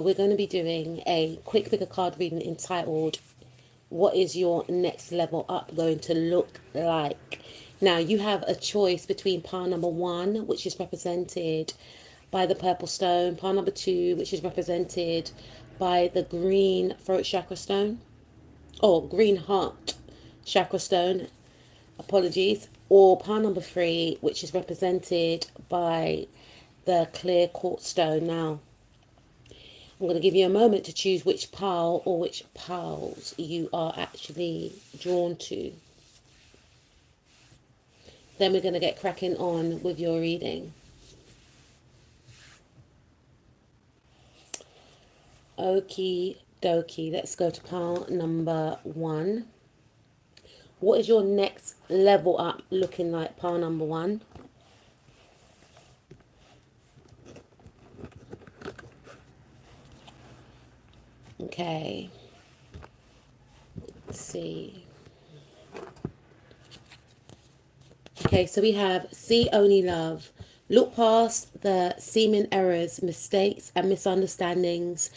We're going to be doing a quick figure card reading entitled, what is your next level up going to look like? Now, you have a choice between pile number 1, which is represented by the purple stone, pile number 2, which is represented by the green throat chakra stone, or green heart chakra stone, apologies, or pile number 3, which is represented by the clear quartz stone. Now, I'm going to give you a moment to choose which pile or which piles you are actually drawn to. Then we're going to get cracking on with your reading. Okie dokie, let's go to pile number 1. What is your next level up looking like, pile number 1? Okay. Let's see. Okay, so we have see only love. Look past the seeming errors, mistakes, and misunderstandings,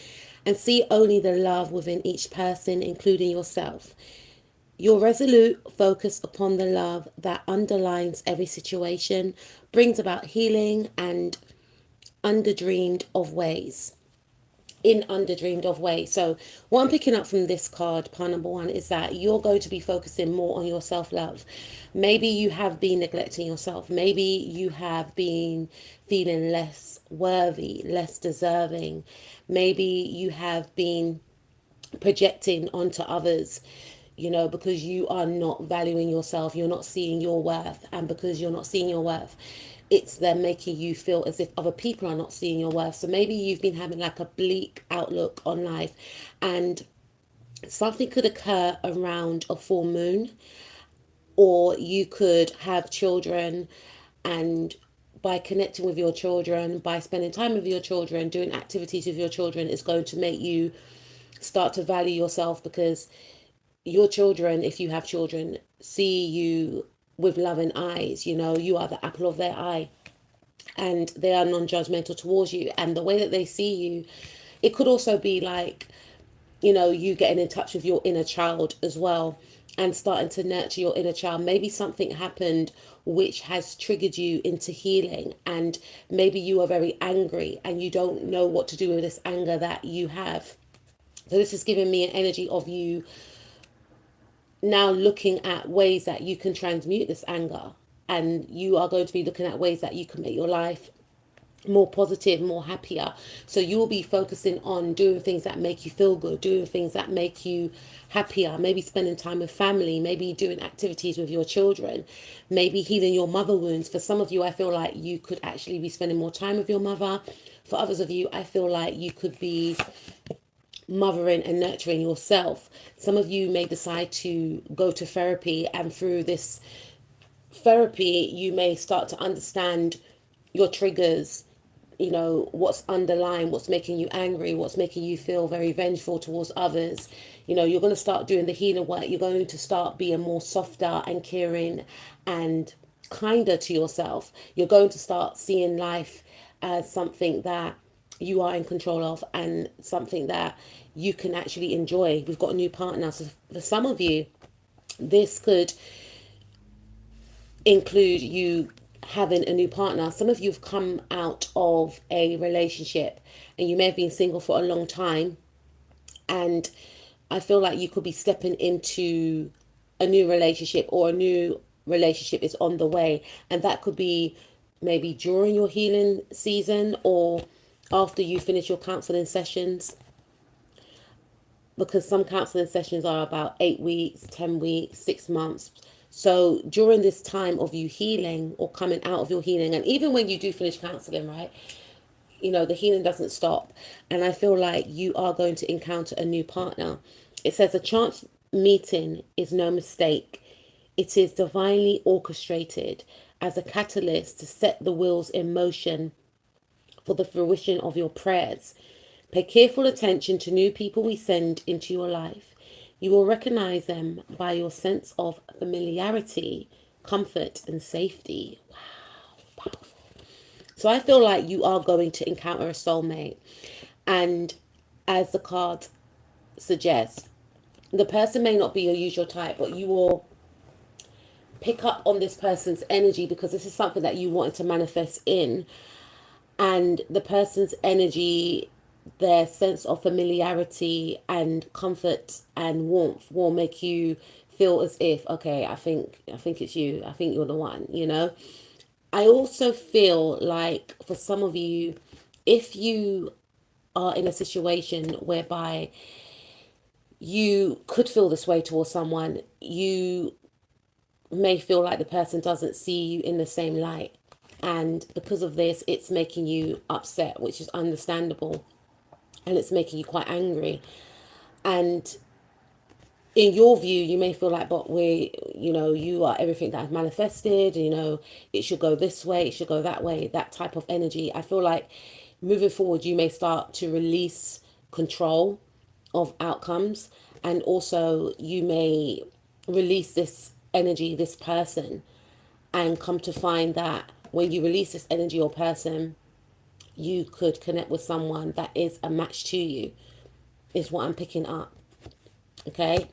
and see only the love within each person, including yourself. Your resolute focus upon the love that underlines every situation brings about healing and underdreamed of ways. In underdreamed of ways. So what I'm picking up from this card, pile number 1, is that you're going to be focusing more on your self-love. Maybe you have been neglecting yourself. Maybe you have been feeling less worthy, less deserving. Maybe you have been projecting onto others, because you are not valuing yourself, you're not seeing your worth. And because you're not seeing your worth, it's then making you feel as if other people are not seeing your worth. So maybe you've been having like a bleak outlook on life, and something could occur around a full moon, or you could have children, and by connecting with your children, by spending time with your children, doing activities with your children, is going to make you start to value yourself, because your children, if you have children, see you with loving eyes. You are the apple of their eye, and they are non-judgmental towards you. And the way that they see you, it could also be like, you getting in touch with your inner child as well, and starting to nurture your inner child. Maybe something happened which has triggered you into healing, and maybe you are very angry and you don't know what to do with this anger that you have. So this is giving me an energy of you now looking at ways that you can transmute this anger, and you are going to be looking at ways that you can make your life more positive, more happier. So you will be focusing on doing things that make you feel good, doing things that make you happier, maybe spending time with family, maybe doing activities with your children, maybe healing your mother wounds. For some of you, I feel like you could actually be spending more time with your mother. For others of you, I feel like you could be mothering and nurturing yourself. Some of you may decide to go to therapy, and through this therapy you may start to understand your triggers, what's underlying, what's making you angry, what's making you feel very vengeful towards others. You're going to start doing the healing work. You're going to start being more softer and caring and kinder to yourself. You're going to start seeing life as something that you are in control of, and something that you can actually enjoy. We've got a new partner. So for some of you, this could include you having a new partner. Some of you have come out of a relationship, and you may have been single for a long time, and I feel like you could be stepping into a new relationship, or a new relationship is on the way. And that could be maybe during your healing season, or after you finish your counseling sessions, because some counseling sessions are about 8 weeks, 10 weeks, 6 months. So during this time of you healing, or coming out of your healing, and even when you do finish counseling, right, the healing doesn't stop. And I feel like you are going to encounter a new partner. It says a chance meeting is no mistake. It is divinely orchestrated as a catalyst to set the wheels in motion for the fruition of your prayers. Pay careful attention to new people we send into your life. You will recognize them by your sense of familiarity, comfort, and safety. Wow, powerful. So I feel like you are going to encounter a soulmate, and as the card suggests. The person may not be your usual type, but you will pick up on this person's energy because this is something that you wanted to manifest in. And the person's energy, their sense of familiarity and comfort and warmth will make you feel as if, okay, I think it's you. I think you're the one, you know. I also feel like for some of you, if you are in a situation whereby you could feel this way towards someone, you may feel like the person doesn't see you in the same light. And because of this, it's making you upset, which is understandable. And it's making you quite angry. And in your view, you may feel like, but you are everything that I've manifested, it should go this way, it should go that way, that type of energy. I feel like moving forward, you may start to release control of outcomes. And also, you may release this energy, this person, and come to find that when you release this energy or person, you could connect with someone that is a match to you, is what I'm picking up. Okay.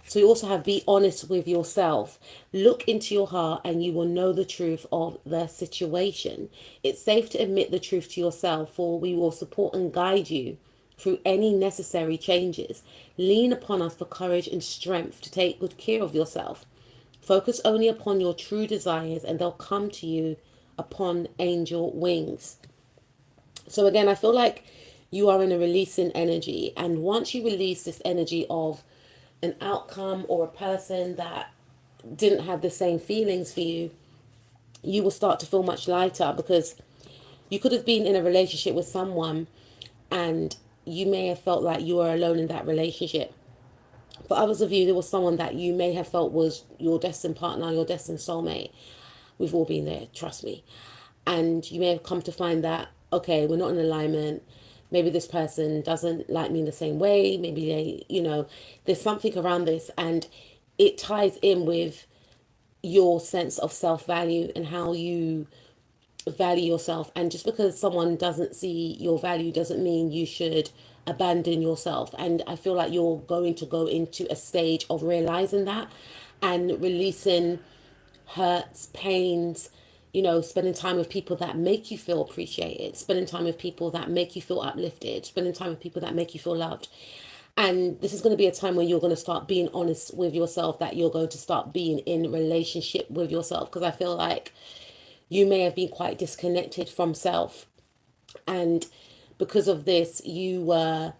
So you also have be honest with yourself. Look into your heart and you will know the truth of the situation. It's safe to admit the truth to yourself, for we will support and guide you through any necessary changes. Lean upon us for courage and strength to take good care of yourself. Focus only upon your true desires and they'll come to you upon angel wings. So again, I feel like you are in a releasing energy. And once you release this energy of an outcome or a person that didn't have the same feelings for you, you will start to feel much lighter, because you could have been in a relationship with someone and you may have felt like you were alone in that relationship. For others of you, there was someone that you may have felt was your destined partner, your destined soulmate. We've all been there, trust me. And you may have come to find that, okay, we're not in alignment. Maybe this person doesn't like me in the same way. Maybe there's something around this, and it ties in with your sense of self-value and how you value yourself. And just because someone doesn't see your value doesn't mean you should abandon yourself. And I feel like you're going to go into a stage of realizing that and releasing hurts, pains, spending time with people that make you feel appreciated, spending time with people that make you feel uplifted, spending time with people that make you feel loved. And this is going to be a time where you're going to start being honest with yourself, that you're going to start being in relationship with yourself. Because I feel like you may have been quite disconnected from self. And because of this, you were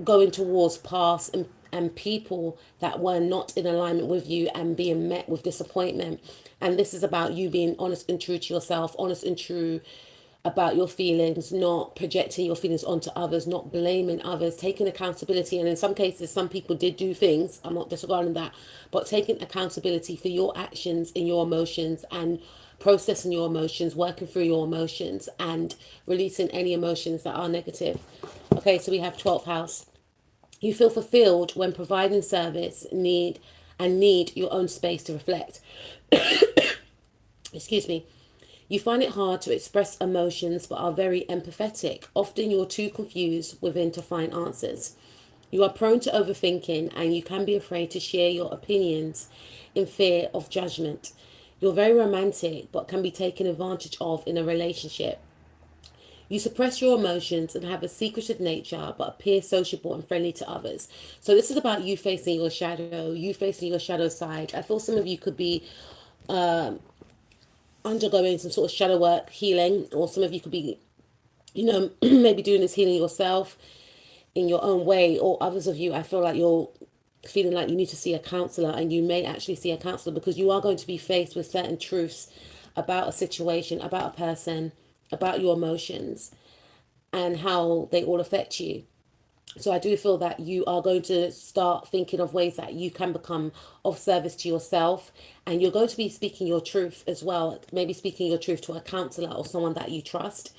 going towards paths and people that were not in alignment with you and being met with disappointment. And this is about you being honest and true to yourself, honest and true about your feelings, not projecting your feelings onto others, not blaming others, taking accountability. And in some cases, some people did do things, I'm not disregarding that, but taking accountability for your actions and your emotions, and processing your emotions, working through your emotions, and releasing any emotions that are negative. Okay, so we have 12th house. You feel fulfilled when providing service, need your own space to reflect. Excuse me. You find it hard to express emotions but are very empathetic. Often you're too confused within to find answers. You are prone to overthinking and you can be afraid to share your opinions in fear of judgment. You're very romantic but can be taken advantage of in a relationship. You suppress your emotions and have a secretive nature but appear sociable and friendly to others. So this is about you facing your shadow, you facing your shadow side. I feel some of you could be undergoing some sort of shadow work healing, or some of you could be, maybe doing this healing yourself in your own way, or others of you, I feel like you're feeling like you need to see a counselor, and you may actually see a counselor because you are going to be faced with certain truths about a situation, about a person, about your emotions, and how they all affect you. So I do feel that you are going to start thinking of ways that you can become of service to yourself. And you're going to be speaking your truth as well. Maybe speaking your truth to a counselor or someone that you trust.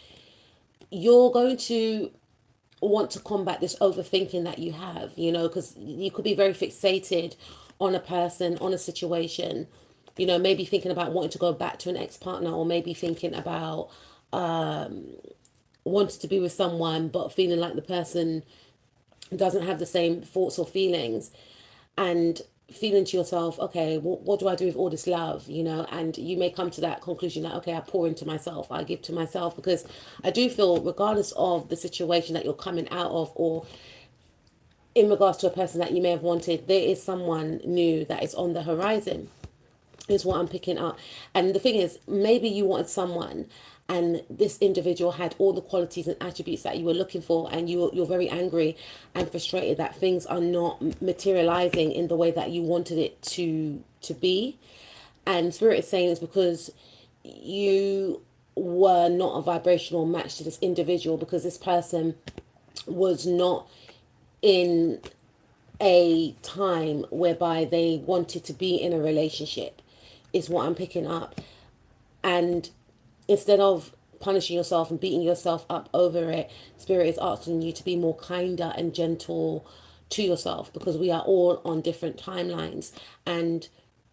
You're going to want to combat this overthinking that you have, because you could be very fixated on a person, on a situation, maybe thinking about wanting to go back to an ex-partner, or maybe thinking about wanted to be with someone but feeling like the person doesn't have the same thoughts or feelings, and feeling to yourself, okay, what do I do with all this love, and you may come to that conclusion that, okay, I pour into myself, I give to myself, because I do feel, regardless of the situation that you're coming out of, or in regards to a person that you may have wanted, there is someone new that is on the horizon, is what I'm picking up. And the thing is, maybe you wanted someone and this individual had all the qualities and attributes that you were looking for, and you're very angry and frustrated that things are not materializing in the way that you wanted it to be. And Spirit is saying it's because you were not a vibrational match to this individual, because this person was not in a time whereby they wanted to be in a relationship, is what I'm picking up. And instead of punishing yourself and beating yourself up over it, Spirit is asking you to be more kinder and gentle to yourself, because we are all on different timelines, and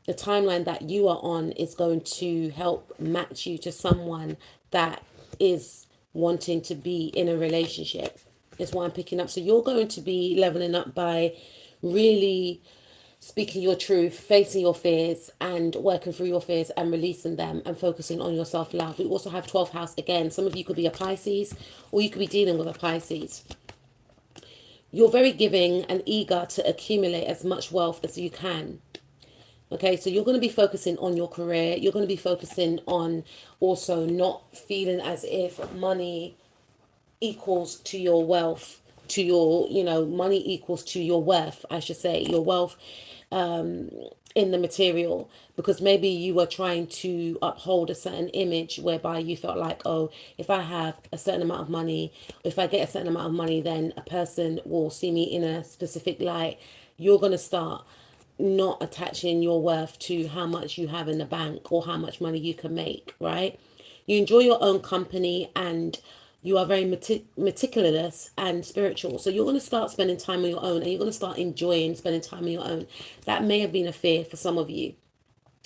the timeline that you are on is going to help match you to someone that is wanting to be in a relationship, is what I'm picking up. So you're going to be leveling up by really speaking your truth, facing your fears, and working through your fears and releasing them, and focusing on your self-love. We also have 12th house again. Some of you could be a Pisces, or you could be dealing with a Pisces. You're very giving and eager to accumulate as much wealth as you can. Okay, so you're going to be focusing on your career. You're going to be focusing on also not feeling as if money equals to your wealth, to your, money equals to your worth, I should say, your wealth in the material, because maybe you were trying to uphold a certain image whereby you felt like, oh, if I have a certain amount of money, if I get a certain amount of money, then a person will see me in a specific light. You're going to start not attaching your worth to how much you have in the bank or how much money you can make, right? You enjoy your own company, and you are very meticulous and spiritual. So you're going to start spending time on your own, and you're going to start enjoying spending time on your own. That may have been a fear for some of you.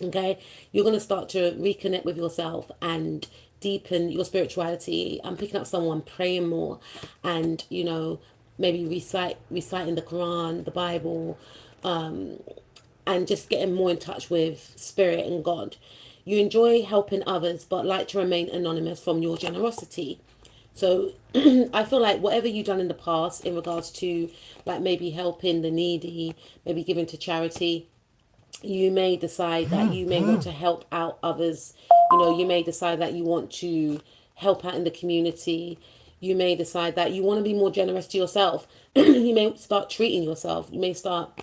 Okay, you're going to start to reconnect with yourself and deepen your spirituality. I'm picking up someone praying more, and maybe reciting the Quran, the Bible, and just getting more in touch with spirit and God. You enjoy helping others, but like to remain anonymous from your generosity. So I feel like whatever you've done in the past in regards to, like, maybe helping the needy, maybe giving to charity, you may decide that you may want to help out others. You may decide that you want to help out in the community. You may decide that you want to be more generous to yourself. You may start treating yourself. You may start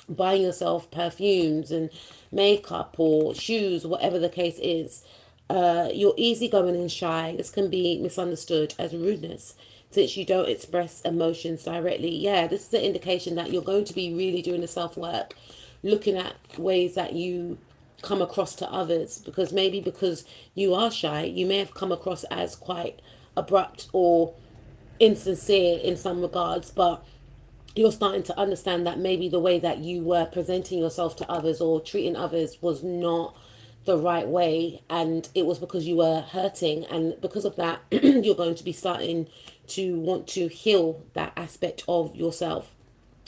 buying yourself perfumes and makeup or shoes, whatever the case is. You're easygoing and shy. This can be misunderstood as rudeness, since you don't express emotions directly. Yeah, this is an indication that you're going to be really doing the self-work, looking at ways that you come across to others, because maybe because you are shy, you may have come across as quite abrupt or insincere in some regards, but you're starting to understand that maybe the way that you were presenting yourself to others or treating others was not the right way, and it was because you were hurting, and because of that you're going to be starting to want to heal that aspect of yourself.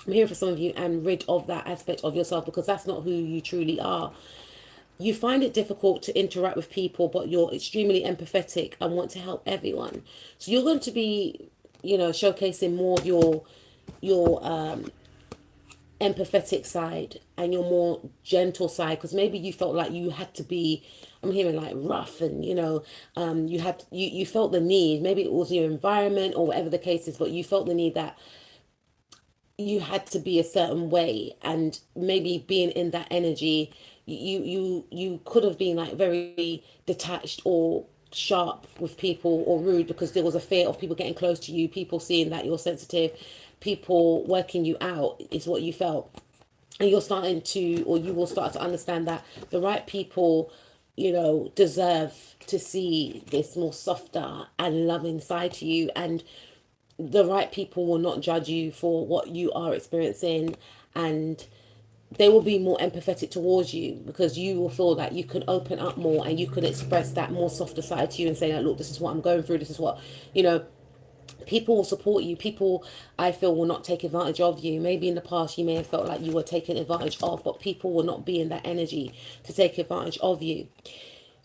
I'm here for some of you, and rid of that aspect of yourself, because that's not who you truly are. You find it difficult to interact with people, but you're extremely empathetic and want to help everyone. So you're going to be, showcasing more of your empathetic side and your more gentle side, because maybe you felt like you had to be, I'm hearing like rough, and you felt the need, maybe it was your environment or whatever the case is, but you felt the need that you had to be a certain way, and maybe being in that energy, you could have been like very detached or sharp with people, or rude, because there was a fear of people getting close to you, people seeing that you're sensitive, people working you out, is what you felt. And you're starting to, or you will start to understand that the right people, deserve to see this more softer and loving side to you, and the right people will not judge you for what you are experiencing, and they will be more empathetic towards you, because you will feel that you can open up more and you can express that more softer side to you and say, like, look, this is what I'm going through, this is what, People will support you. People, I feel, will not take advantage of you. Maybe in the past you may have felt like you were taken advantage of, but people will not be in that energy to take advantage of you.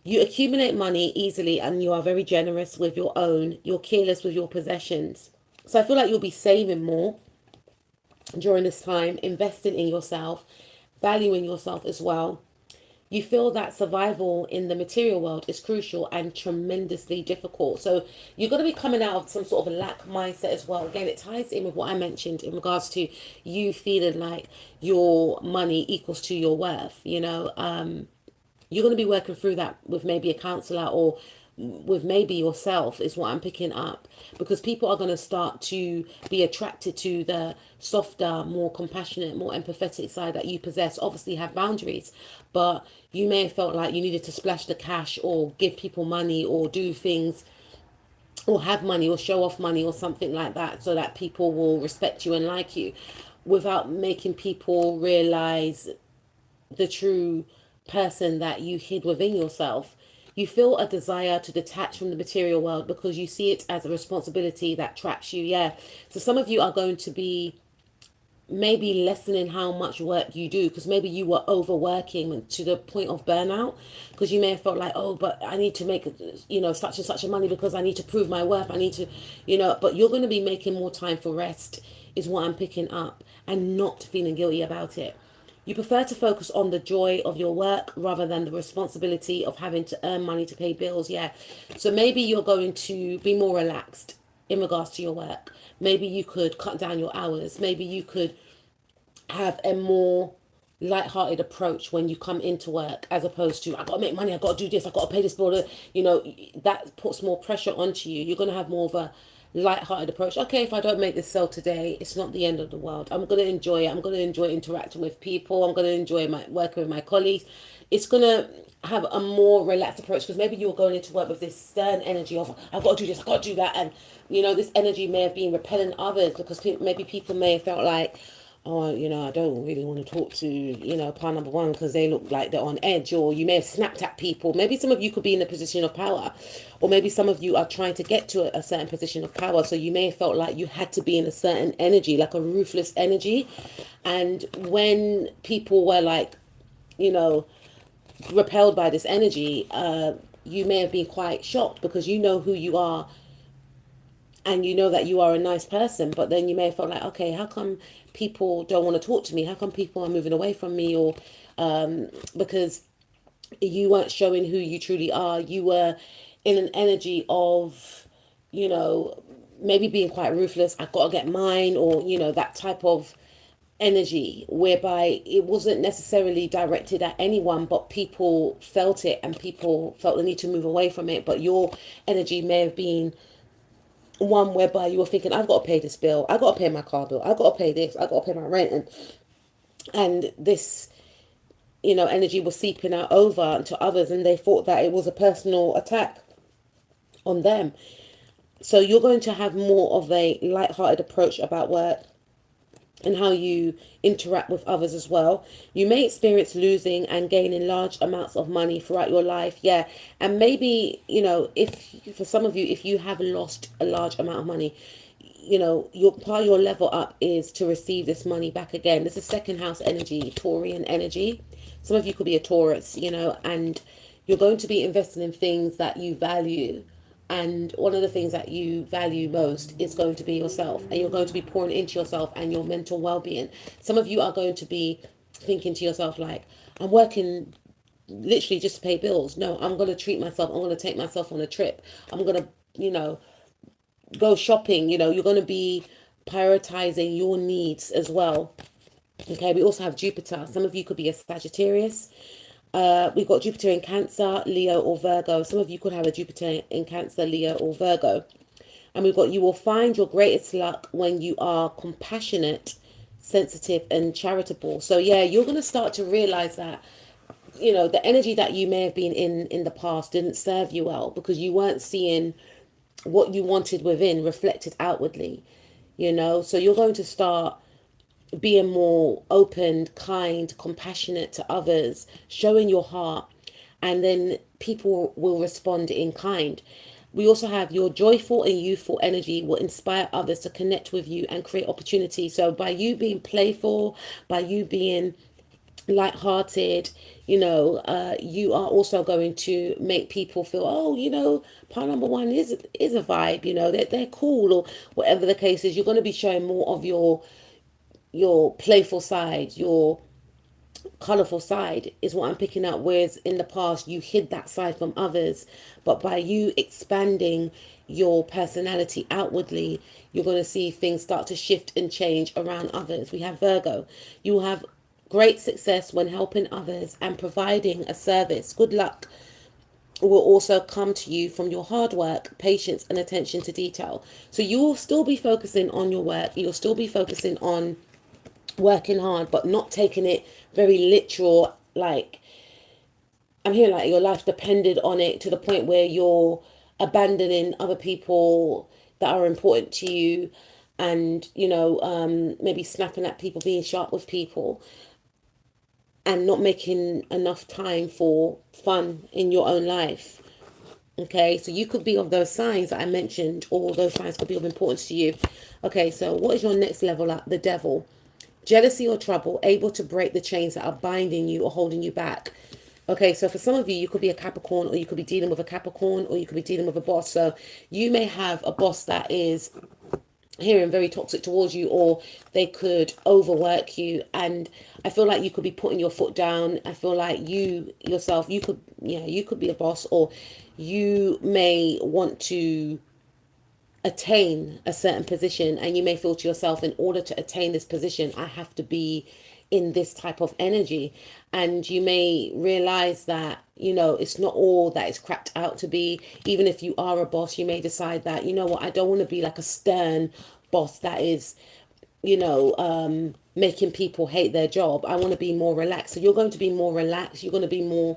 You accumulate money easily and you are very generous with your own. You're careless with your possessions. So I feel like you'll be saving more during this time, investing in yourself, valuing yourself as well. You feel that survival in the material world is crucial and tremendously difficult. So you're going to be coming out of some sort of a lack mindset as well. Again, it ties in with what I mentioned in regards to you feeling like your money equals to your worth. You're going to be working through that with maybe a counselor or with maybe yourself is what I'm picking up, because people are going to start to be attracted to the softer, more compassionate, more empathetic side that you possess. Obviously have boundaries, but you may have felt like you needed to splash the cash or give people money or do things or have money or show off money or something like that so that people will respect you and like you, without making people realize the true person that you hid within yourself. You feel a desire to detach from the material world because you see it as a responsibility that traps you. Yeah. So some of you are going to be maybe lessening how much work you do, because maybe you were overworking to the point of burnout, because you may have felt like, oh, but I need to make such and such a money because I need to prove my worth, I need to, but you're going to be making more time for rest is what I'm picking up, and not feeling guilty about it. You prefer to focus on the joy of your work rather than the responsibility of having to earn money to pay bills. Yeah. So maybe you're going to be more relaxed in regards to your work. Maybe you could cut down your hours. Maybe you could have a more light-hearted approach when you come into work, as opposed to, I got to make money, I got to do this, I got to pay this bill. That puts more pressure onto you. You're going to have more of a light-hearted approach. Okay, if I don't make this sale today, it's not the end of the world. I'm going to enjoy it. I'm going to enjoy interacting with people. I'm going to enjoy my working with my colleagues. It's going to have a more relaxed approach, because maybe you're going into work with this stern energy of, I've got to do this, I've got to do that. And, this energy may have been repelling others, because maybe people may have felt like, oh, I don't really want to talk to, par number one, because they look like they're on edge, or you may have snapped at people. Maybe some of you could be in a position of power, or maybe some of you are trying to get to a certain position of power. So you may have felt like you had to be in a certain energy, like a ruthless energy. And when people were like, repelled by this energy, you may have been quite shocked, because you know who you are and you know that you are a nice person, but then you may have felt like, okay, how come people don't want to talk to me? How come people are moving away from me? Or because you weren't showing who you truly are. You were in an energy of, maybe being quite ruthless. I've got to get mine, or, that type of energy, whereby it wasn't necessarily directed at anyone, but people felt it and people felt the need to move away from it. But your energy may have been one whereby you were thinking, I've got to pay this bill, I've got to pay my car bill, I've got to pay this, I've got to pay my rent, and this energy was seeping out over to others, and they thought that it was a personal attack on them. So you're going to have more of a light-hearted approach about work and how you interact with others as well. You may experience losing and gaining large amounts of money throughout your life. Yeah. And maybe, if for some of you, if you have lost a large amount of money, your part of your level up is to receive this money back again. This is second house energy, Taurian energy. Some of you could be a Taurus, and you're going to be investing in things that you value. And one of the things that you value most is going to be yourself, and you're going to be pouring into yourself and your mental well-being. Some of you are going to be thinking to yourself like, I'm working literally just to pay bills. No, I'm going to treat myself. I'm going to take myself on a trip. I'm going to, go shopping. You're going to be prioritizing your needs as well. Okay, we also have Jupiter. Some of you could be a Sagittarius. We've got Jupiter in Cancer, Leo, or Virgo. Some of you could have a Jupiter in Cancer, Leo, or Virgo. And we've got, you will find your greatest luck when you are compassionate, sensitive, and charitable. So yeah, you're going to start to realize that, the energy that you may have been in the past didn't serve you well, because you weren't seeing what you wanted within reflected outwardly, So you're going to start being more open, kind, compassionate to others, showing your heart, and then people will respond in kind. We also have your joyful and youthful energy will inspire others to connect with you and create opportunity. So by you being playful, by you being light-hearted, you are also going to make people feel, oh, part number one is a vibe, they're cool, or whatever the case is. You're going to be showing more of your playful side, your colorful side is what I'm picking up. Whereas in the past you hid that side from others, but by you expanding your personality outwardly, you're going to see things start to shift and change around others. We have Virgo. You will have great success when helping others and providing a service. Good luck will also come to you from your hard work, patience, and attention to detail. So you will still be focusing on your work. You'll still be focusing on working hard, but not taking it very literal. Like, I'm hearing like your life depended on it to the point where you're abandoning other people that are important to you, and maybe snapping at people, being sharp with people, and not making enough time for fun in your own life. Okay, so you could be of those signs that I mentioned, or those signs could be of importance to you. Okay, so what is your next level up? The Devil. Jealousy or trouble, able to break the chains that are binding you or holding you back. Okay, so for some of you, you could be a Capricorn, or you could be dealing with a Capricorn, or you could be dealing with a boss. So you may have a boss that is hearing very toxic towards you, or they could overwork you, and I feel like you could be putting your foot down. I feel like you yourself, you could be a boss, or you may want to attain a certain position, and you may feel to yourself, in order to attain this position I have to be in this type of energy. And you may realize that it's not all that it's cracked out to be. Even if you are a boss, you may decide that, what, I don't want to be like a stern boss that is making people hate their job. I want to be more relaxed. So you're going to be more relaxed, you're going to be more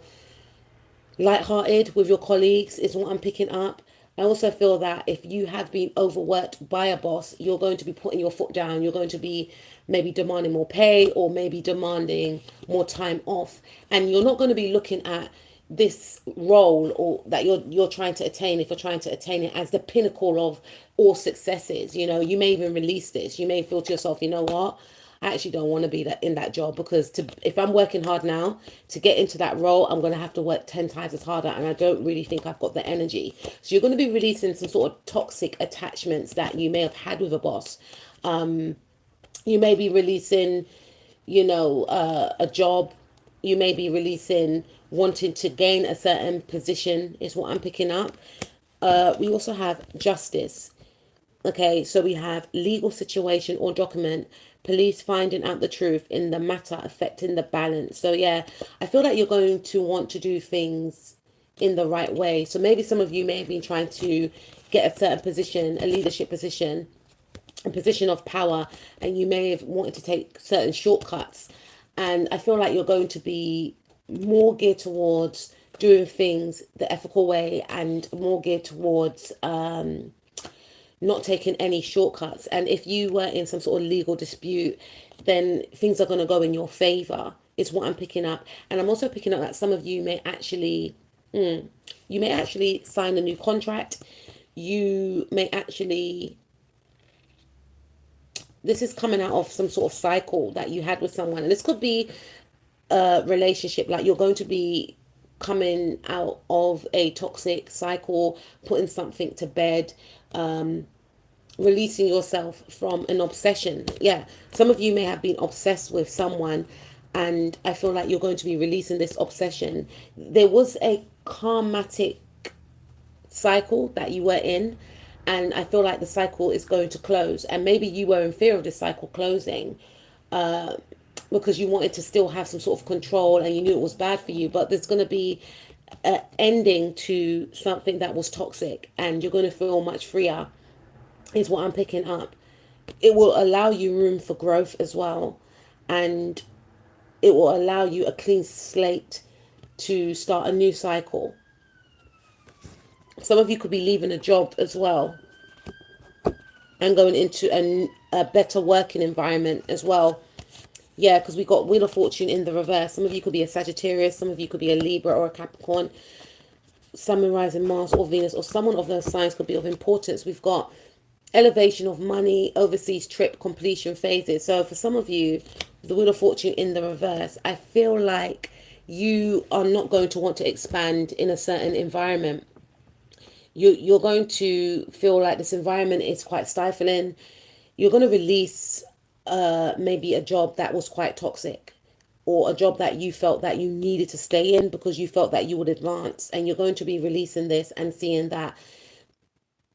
lighthearted with your colleagues, is what I'm picking up. I also feel that if you have been overworked by a boss, you're going to be putting your foot down. You're going to be maybe demanding more pay, or maybe demanding more time off. And you're not going to be looking at this role, or that you're trying to attain, if you're trying to attain it, as the pinnacle of all successes. You may even release this. You may feel to yourself, you know what? I actually don't want to be in that job, because if I'm working hard now to get into that role, I'm going to have to work 10 times as harder, and I don't really think I've got the energy. So you're going to be releasing some sort of toxic attachments that you may have had with a boss. You may be releasing, a job. You may be releasing wanting to gain a certain position, is what I'm picking up. We also have Justice. Okay, so we have legal situation or document, police finding out the truth in the matter affecting the balance. So yeah, I feel like you're going to want to do things in the right way. So maybe some of you may have been trying to get a certain position, a leadership position, a position of power, and you may have wanted to take certain shortcuts. And I feel like you're going to be more geared towards doing things the ethical way, and more geared towards not taking any shortcuts. And if you were in some sort of legal dispute, then things are going to go in your favor, is what I'm picking up. And I'm also picking up that some of you may actually sign a new contract. You may actually, this is coming out of some sort of cycle that you had with someone, and this could be a relationship. Like, you're going to be coming out of a toxic cycle, putting something to bed, releasing yourself from an obsession. Yeah, some of you may have been obsessed with someone, and I feel like you're going to be releasing this obsession. There was a karmatic cycle that you were in, and I feel like the cycle is going to close, and maybe you were in fear of this cycle closing, because you wanted to still have some sort of control, and you knew it was bad for you. But there's going to be an ending to something that was toxic, and you're going to feel much freer, is what I'm picking up. It will allow you room for growth as well, and it will allow you a clean slate to start a new cycle. Some of you could be leaving a job as well and going into a better working environment as well. Yeah, because we got Wheel of Fortune in the reverse. Some of you could be a Sagittarius, some of you could be a Libra or a Capricorn. Sun, Moon, Rising, Mars, or Venus, or someone of those signs could be of importance. We've got elevation of money, overseas trip, completion phases. So for some of you, the Wheel of Fortune in the reverse, I feel like you are not going to want to expand in a certain environment. You're going to feel like this environment is quite stifling. You're going to release maybe a job that was quite toxic, or a job that you felt that you needed to stay in because you felt that you would advance, and you're going to be releasing this and seeing that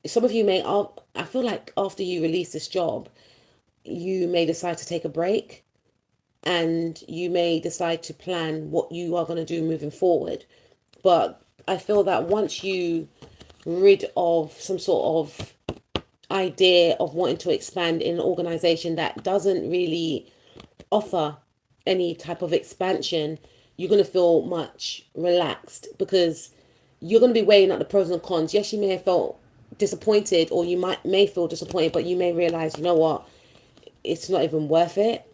some of you may, I feel like after you release this job, you may decide to take a break, and you may decide to plan what you are going to do moving forward. But I feel that once you rid of some sort of idea of wanting to expand in an organization that doesn't really offer any type of expansion, you're going to feel much relaxed, because you're going to be weighing up the pros and cons. Yes, you may have felt disappointed, or you may feel disappointed, but you may realize, you know what, it's not even worth it.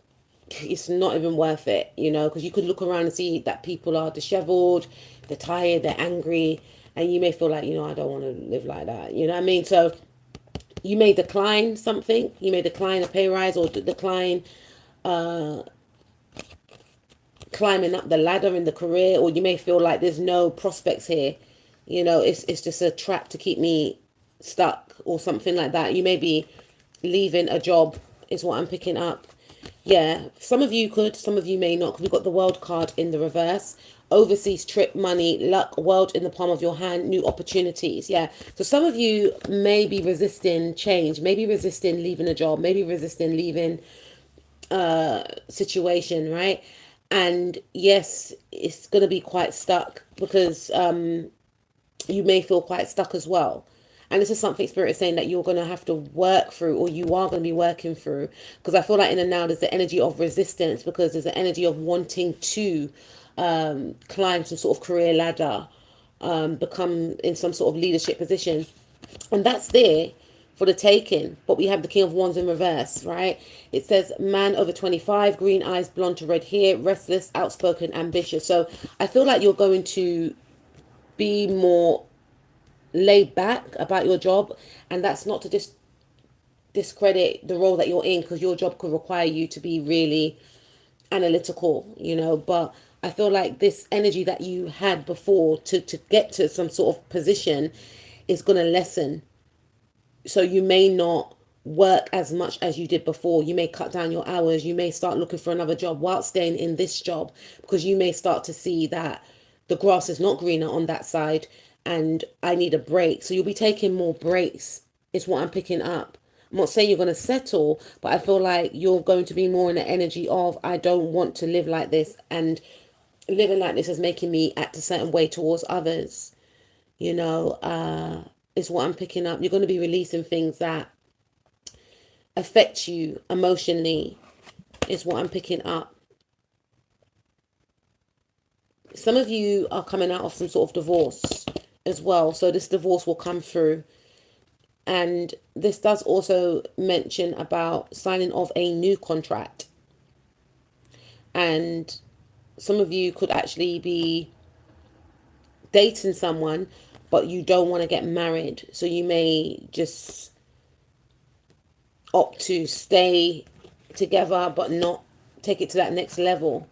It's not even worth it, because you could look around and see that people are disheveled, they're tired, they're angry, and you may feel like, I don't want to live like that. You know what I mean? So you may decline something. You may decline a pay rise, or decline climbing up the ladder in the career, or you may feel like there's no prospects here. It's just a trap to keep me stuck, or something like that. You may be leaving a job, is what I'm picking up. Yeah, some of you could, some of you may not, because we've got the World card in the reverse. Overseas trip, money, luck, world in the palm of your hand, new opportunities. Yeah, so some of you may be resisting change, maybe resisting leaving a job, maybe resisting leaving situation, right? And yes, it's going to be quite stuck, because you may feel quite stuck as well. And this is something Spirit is saying that you're going to have to work through, or you are going to be working through. Because I feel like in and now there's the energy of resistance, because there's the energy of wanting to climb some sort of career ladder, become in some sort of leadership position. And that's there for the taking. But we have the King of Wands in reverse, right? It says man over 25, green eyes, blonde to red hair, restless, outspoken, ambitious. So I feel like you're going to be more laid back about your job, and that's not to just discredit the role that you're in, because your job could require you to be really analytical, but I feel like this energy that you had before to get to some sort of position is going to lessen. So you may not work as much as you did before. You may cut down your hours. You may start looking for another job while staying in this job, because you may start to see that the grass is not greener on that side, and I need a break. So you'll be taking more breaks, is what I'm picking up. I'm not saying you're going to settle, but I feel like you're going to be more in the energy of, I don't want to live like this, and living like this is making me act a certain way towards others, is what I'm picking up. You're going to be releasing things that affect you emotionally, is what I'm picking up. Some of you are coming out of some sort of divorce as well. So this divorce will come through. And this does also mention about signing of a new contract. And some of you could actually be dating someone, but you don't want to get married. So you may just opt to stay together, but not take it to that next level.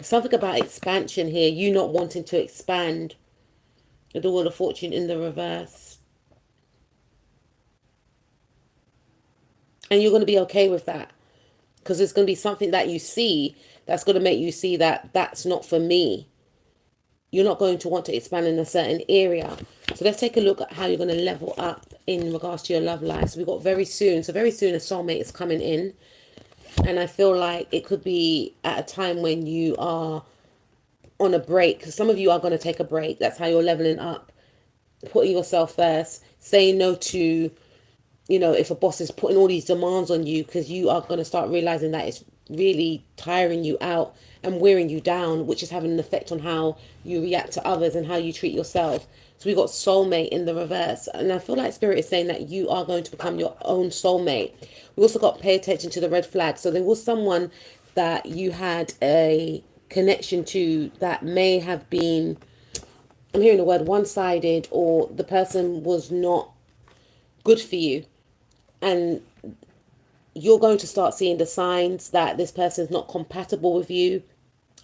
Something about expansion here, you not wanting to expand. The Wheel of Fortune in the reverse. And you're going to be okay with that, because it's going to be something that you see that's going to make you see that that's not for me. You're not going to want to expand in a certain area. So let's take a look at how you're going to level up in regards to your love life. So we've got very soon. So very soon a soulmate is coming in. And I feel like it could be at a time when you are on a break. Because some of you are going to take a break. That's how you're leveling up. Putting yourself first. Saying no to, if a boss is putting all these demands on you, because you are going to start realizing that it's really tiring you out and wearing you down, which is having an effect on how you react to others and how you treat yourself. So we got soulmate in the reverse. And I feel like Spirit is saying that you are going to become your own soulmate. We also got pay attention to the red flag. So there was someone that you had a connection to that may have been I'm hearing the word one-sided, or the person was not good for you. And you're going to start seeing the signs that this person's not compatible with you.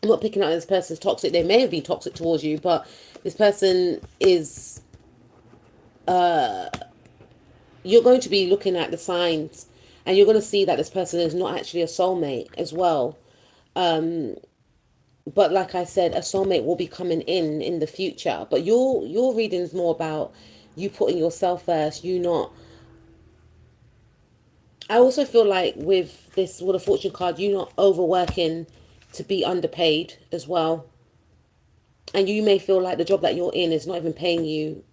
I'm not picking out this person's toxic. They may have been toxic towards you, but this person is, you're going to be looking at the signs, and you're going to see that this person is not actually a soulmate as well. But like I said, a soulmate will be coming in the future. But your reading is more about you putting yourself first, you not. I also feel like with this Wheel of Fortune card, you not overworking to be underpaid as well. And you may feel like the job that you're in is not even paying you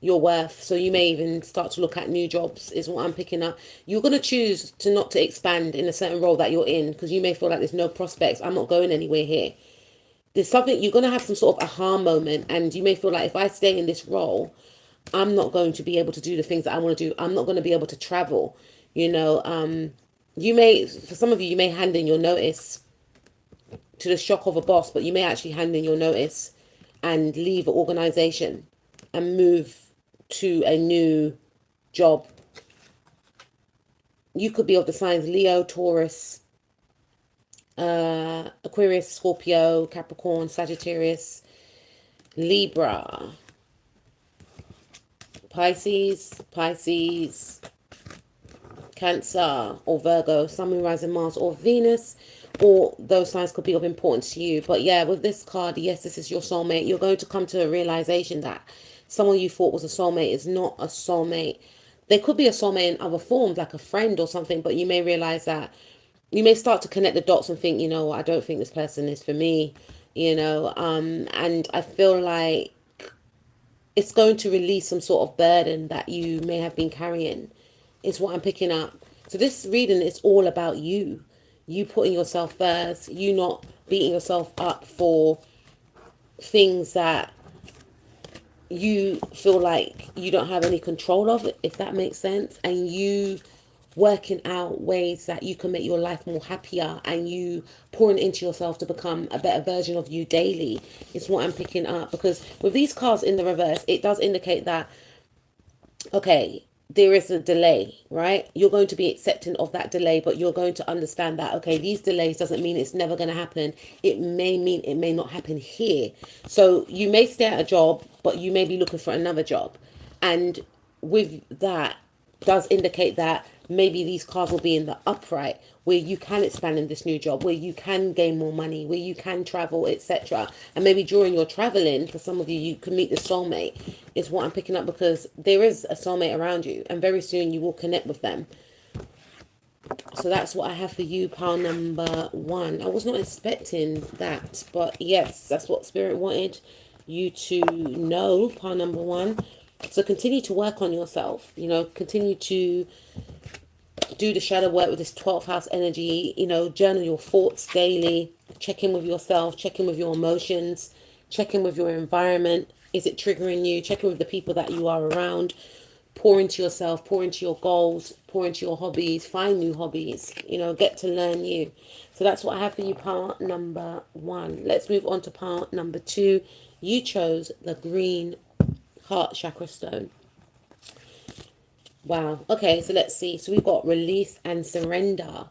your worth. So you may even start to look at new jobs, is what I'm picking up. You're going to choose to not to expand in a certain role that you're in, because you may feel like there's no prospects. I'm not going anywhere here. There's something, you're going to have some sort of aha moment, and you may feel like if I stay in this role, I'm not going to be able to do the things that I want to do. I'm not going to be able to travel. You know, you may, for some of you, you may hand in your notice to the shock of a boss, but you may actually hand in your notice and leave an organization and move to a new job. You could be of the signs Leo, Taurus, Aquarius, Scorpio, Capricorn, Sagittarius, Libra, Pisces, Cancer, or Virgo, Sun, Moon, Rising, Mars, or Venus, or those signs could be of importance to you. But yeah, with this card, yes, this is your soulmate. You're going to come to a realization that someone you thought was a soulmate is not a soulmate. They could be a soulmate in other forms, like a friend or something, but you may realize that you may start to connect the dots and think, you know, I don't think this person is for me, you know, and I feel like it's going to release some sort of burden that you may have been carrying, is what I'm picking up. So this reading is all about you putting yourself first, you not beating yourself up for things that you feel like you don't have any control of, if that makes sense, and you working out ways that you can make your life more happier, and you pouring into yourself to become a better version of you daily, is what I'm picking up. Because with these cards in the reverse, it does indicate that, okay, there is a delay, right? You're going to be accepting of that delay, but you're going to understand that, okay, these delays doesn't mean it's never going to happen. It may mean it may not happen here. So you may stay at a job, but you may be looking for another job. And with that, does indicate that maybe these cards will be in the upright, where you can expand in this new job, where you can gain more money, where you can travel, etc. And maybe during your traveling, for some of you, you can meet the soulmate, is what I'm picking up, because there is a soulmate around you, and very soon you will connect with them. So that's what I have for you, pile number 1. I was not expecting that, but yes, that's what Spirit wanted you to know, pile number 1. So continue to work on yourself, you know, continue to do the shadow work with this 12th house energy, you know, journal your thoughts daily, check in with yourself, check in with your emotions, check in with your environment. Is it triggering you? Check in with the people that you are around. Pour into yourself, pour into your goals, pour into your hobbies, find new hobbies, you know, get to learn you. So that's what I have for you, part number 1. Let's move on to part number 2. You chose the green heart chakra stone. Wow. Okay, so let's see. So we've got release and surrender.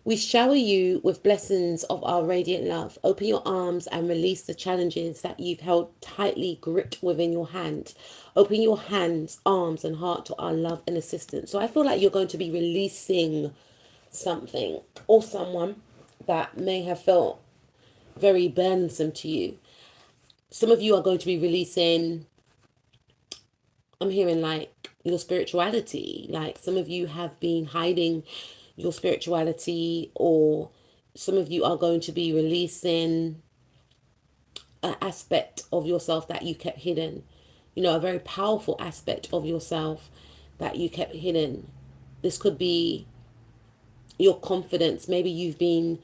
We shower you with blessings of our radiant love. Open your arms and release the challenges that you've held tightly gripped within your hands. Open your hands, arms, and heart to our love and assistance. So I feel like you're going to be releasing something or someone that may have felt very burdensome to you. Some of you are going to be releasing, I'm hearing like your spirituality. Like some of you have been hiding your spirituality, or some of you are going to be releasing an aspect of yourself that you kept hidden. You know, a very powerful aspect of yourself that you kept hidden. This could be your confidence. Maybe you've been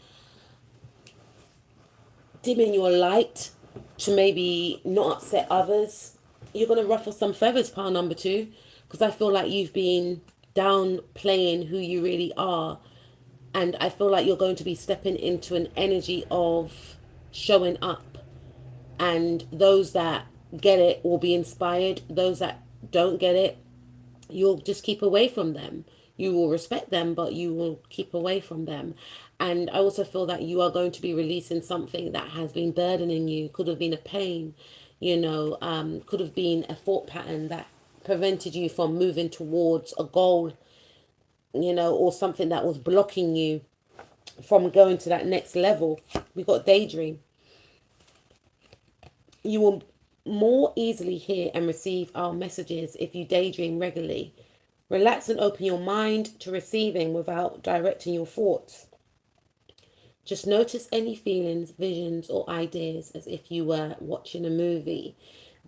dimming your light to maybe not upset others. You're going to ruffle some feathers, pile number 2, because I feel like you've been downplaying who you really are. And I feel like you're going to be stepping into an energy of showing up. And those that get it or be inspired. Those that don't get it, you'll just keep away from them. You will respect them, but you will keep away from them. And I also feel that you are going to be releasing something that has been burdening you. Could have been a pain, could have been a thought pattern that prevented you from moving towards a goal, or something that was blocking you from going to that next level. We got daydream. You will more easily hear and receive our messages if you daydream regularly. Relax and open your mind to receiving without directing your thoughts. Just notice any feelings, visions, or ideas as if you were watching a movie.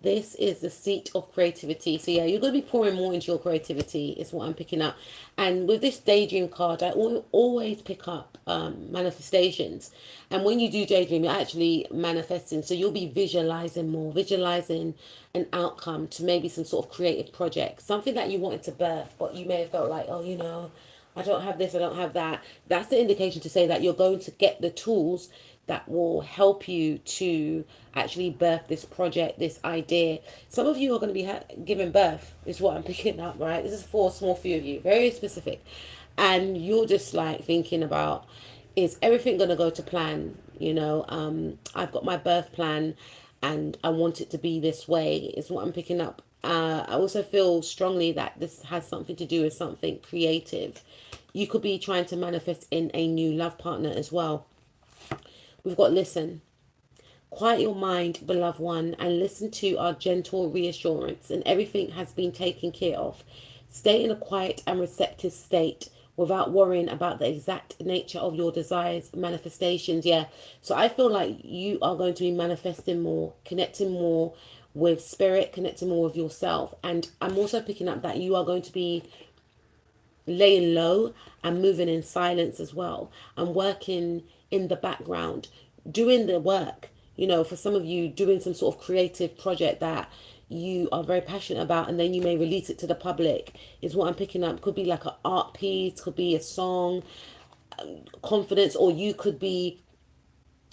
This is the seat of creativity. So yeah, you're going to be pouring more into your creativity is what I'm picking up. And with this daydream card, I always pick up manifestations. And when you do daydream, you're actually manifesting. So you'll be visualizing more, visualizing an outcome to maybe some sort of creative project, something that you wanted to birth, but you may have felt like, oh, I don't have this, I don't have that. That's the indication to say that you're going to get the tools that will help you to actually birth this project, this idea. Some of you are going to be giving birth, is what I'm picking up, right? This is for a small few of you, very specific. And you're just like thinking about, is everything going to go to plan? I've got my birth plan and I want it to be this way, is what I'm picking up. I also feel strongly that this has something to do with something creative. You could be trying to manifest in a new love partner as well. We've got listen. Quiet your mind, beloved one, and listen to our gentle reassurance, and everything has been taken care of. Stay in a quiet and receptive state without worrying about the exact nature of your desires, manifestations. Yeah. So I feel like you are going to be manifesting more, connecting more with spirit, connecting more with yourself. And I'm also picking up that you are going to be laying low and moving in silence as well, and working in the background, doing the work. For some of you, doing some sort of creative project that you are very passionate about, and then you may release it to the public, is what I'm picking up. Could be like an art piece, could be a song, confidence, or you could be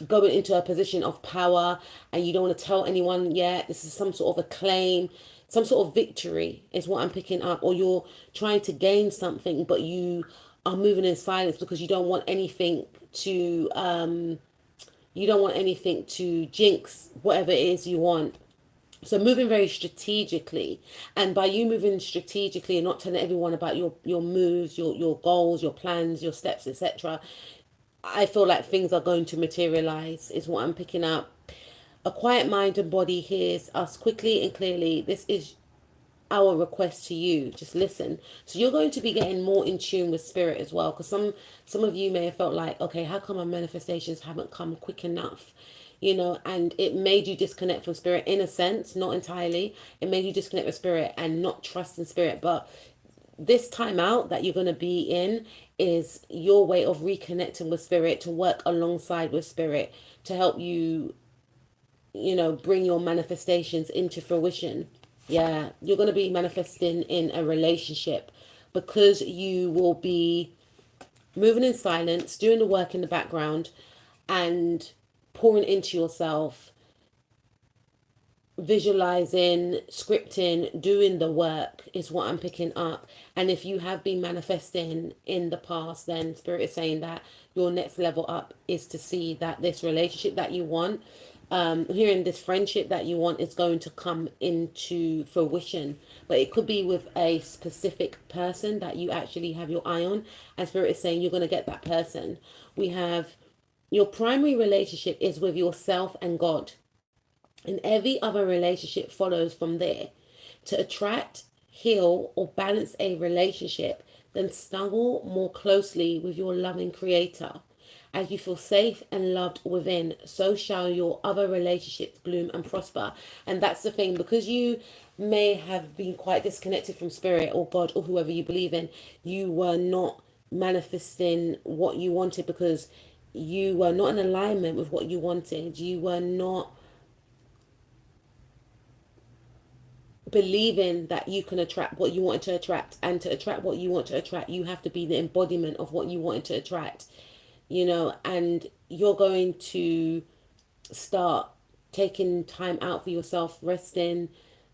going into a position of power and you don't want to tell anyone yet. This is some sort of acclaim, some sort of victory is what I'm picking up. Or you're trying to gain something, but you are moving in silence because you don't want anything to jinx whatever it is you want. So moving very strategically, and by you moving strategically and not telling everyone about your moves, your goals, your plans, your steps, etc., I feel like things are going to materialize, is what I'm picking up. A quiet mind and body hears us quickly and clearly. This is our request to you. Just listen. So you're going to be getting more in tune with spirit as well, because some of you may have felt like, okay, how come my manifestations haven't come quick enough? And it made you disconnect from spirit in a sense, not entirely. It made you disconnect with spirit and not trust in spirit. But this time out that you're going to be in is your way of reconnecting with spirit, to work alongside with spirit, to help you, bring your manifestations into fruition. Yeah, you're going to be manifesting in a relationship because you will be moving in silence, doing the work in the background, and pouring into yourself, visualizing, scripting, doing the work is what I'm picking up. And if you have been manifesting in the past, then spirit is saying that your next level up is to see that this relationship that you want, hearing this friendship that you want, is going to come into fruition. But it could be with a specific person that you actually have your eye on, and spirit is saying you're going to get that person. We have your primary relationship is with yourself and God, and every other relationship follows from there. To attract, heal, or balance a relationship, then snuggle more closely with your loving creator. As you feel safe and loved within, so shall your other relationships bloom and prosper. And that's the thing, because you may have been quite disconnected from spirit or God or whoever you believe in, you were not manifesting what you wanted because you were not in alignment with what you wanted. You were not believing that you can attract what you wanted to attract, and to attract what you want to attract, you have to be the embodiment of what you wanted to attract, and you're going to start taking time out for yourself, resting,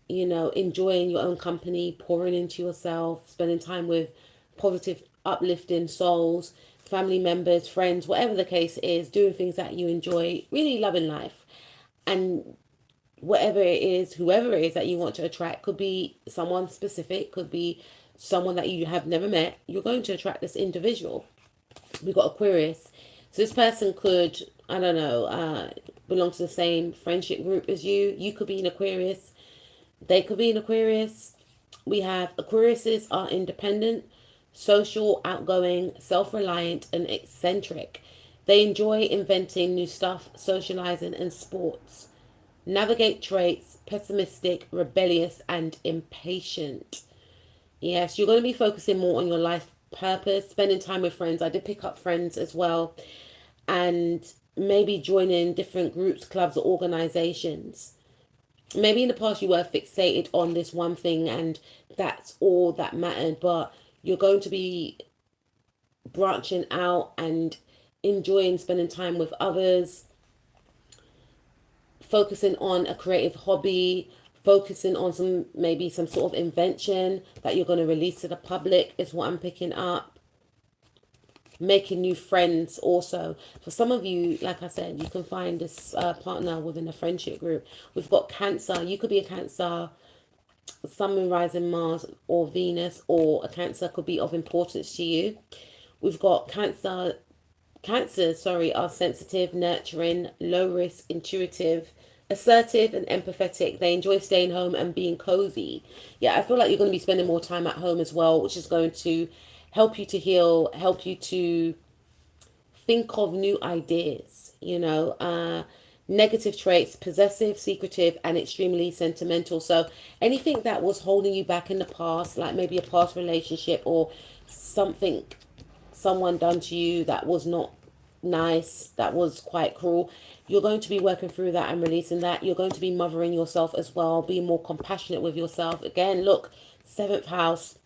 enjoying your own company, pouring into yourself, spending time with positive, uplifting souls, family members, friends, whatever the case is, doing things that you enjoy, really loving life. And whatever it is, whoever it is that you want to attract, could be someone specific, could be someone that you have never met, you're going to attract this individual. We've got Aquarius. So this person could, I don't know, belong to the same friendship group as you. You could be an Aquarius. They could be an Aquarius. We have Aquariuses are independent, social, outgoing, self-reliant, and eccentric. They enjoy inventing new stuff, socializing, and sports. Navigate traits, pessimistic, rebellious, and impatient. Yes, you're going to be focusing more on your life purpose, spending time with friends. I did pick up friends as well. And maybe joining different groups, clubs, or organizations. Maybe in the past you were fixated on this one thing and that's all that mattered, but you're going to be branching out and enjoying spending time with others, focusing on a creative hobby, focusing on some sort of invention that you're going to release to the public is what I'm picking up. Making new friends also. For some of you, like I said, you can find this partner within a friendship group. We've got Cancer. You could be a Cancer, Sun, Moon, Rising, Mars, or Venus, or a Cancer could be of importance to you. We've got Cancers, are sensitive, nurturing, low risk, intuitive, assertive, and empathetic. They enjoy staying home and being cozy. Yeah, I feel like you're going to be spending more time at home as well, which is going to help you to heal, help you to think of new ideas, negative traits, possessive, secretive, and extremely sentimental. So anything that was holding you back in the past, like maybe a past relationship or something someone done to you that was not nice, that was quite cruel, you're going to be working through that and releasing that. You're going to be mothering yourself as well, being more compassionate with yourself. Again, look, 7th house.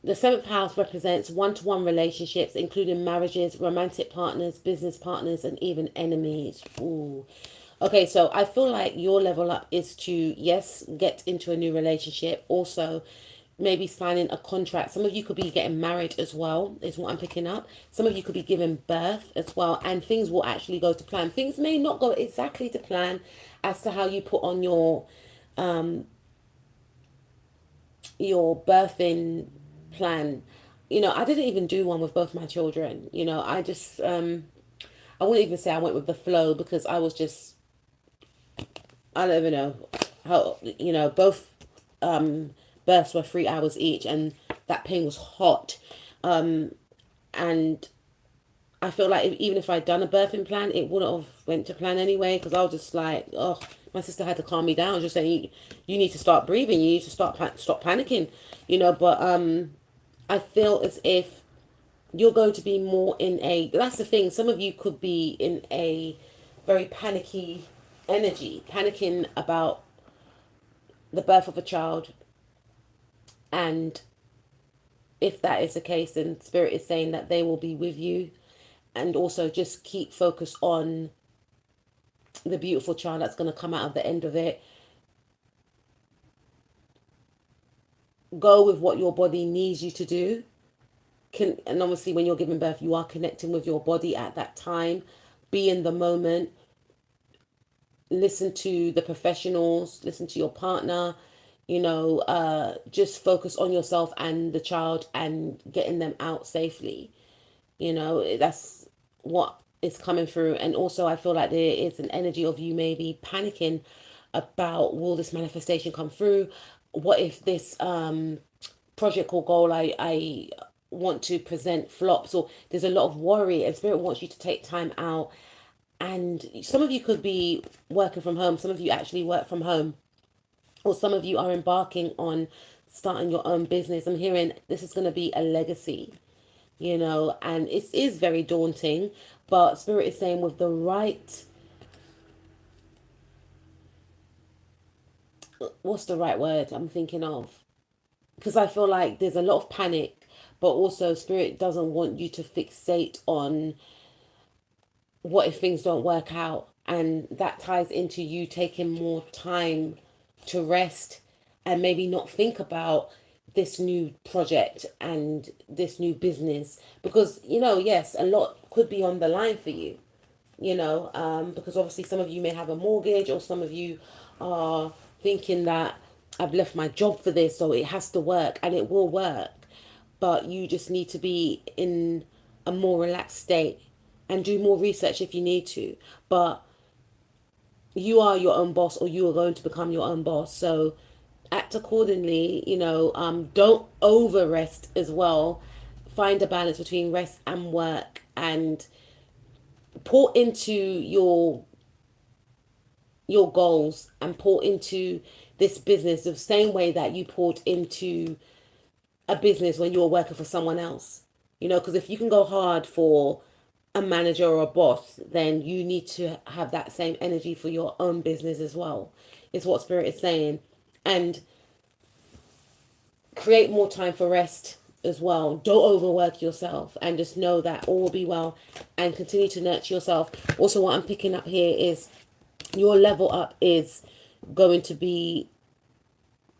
The 7th house represents one-to-one relationships, including marriages, romantic partners, business partners, and even enemies. Ooh. Okay, so I feel like your level up is to, yes, get into a new relationship. Also, maybe signing a contract. Some of you could be getting married as well, is what I'm picking up. Some of you could be giving birth as well, and things will actually go to plan. Things may not go exactly to plan as to how you put on your birthing plan. I didn't even do one with both my children. I just I wouldn't even say I went with the flow, because I was just, I don't even know how, both births were 3 hours each, and that pain was hot. And I feel like even if I'd done a birthing plan, it wouldn't have went to plan anyway, because I was just like, oh, my sister had to calm me down, just saying, you need to start breathing, you need to stop panicking, but I feel as if you're going to be more in a, that's the thing, some of you could be in a very panicky energy, panicking about the birth of a child. And if that is the case, then Spirit is saying that they will be with you. And also just keep focus on the beautiful child that's going to come out of the end of it. Go with what your body needs you to do. And obviously when you're giving birth, you are connecting with your body at that time. Be in the moment. Listen to the professionals. Listen to your partner. Just focus on yourself and the child and getting them out safely. That's what is coming through. And also I feel like there is an energy of you maybe panicking about, will this manifestation come through? What if this project or goal I want to present flops? Or there's a lot of worry, and Spirit wants you to take time out. And some of you could be working from home. Some of you actually work from home. Or some of you are embarking on starting your own business. I'm hearing this is going to be a legacy, and it is very daunting. But Spirit is saying with the right, what's the right word I'm thinking of? Because I feel like there's a lot of panic, but also Spirit doesn't want you to fixate on what if things don't work out. And that ties into you taking more time to rest and maybe not think about this new project and this new business, because yes, a lot could be on the line for you, because obviously some of you may have a mortgage, or some of you are thinking that I've left my job for this, so it has to work, and it will work. But you just need to be in a more relaxed state and do more research if you need to. But you are your own boss, or you are going to become your own boss. So act accordingly, don't over rest as well. Find a balance between rest and work, and pour into your goals, and pour into this business the same way that you poured into a business when you were working for someone else. Because if you can go hard for a manager or a boss, then you need to have that same energy for your own business as well, is what Spirit is saying. And create more time for rest as well. Don't overwork yourself, and just know that all will be well, and continue to nurture yourself. Also, what I'm picking up here is your level up is going to be,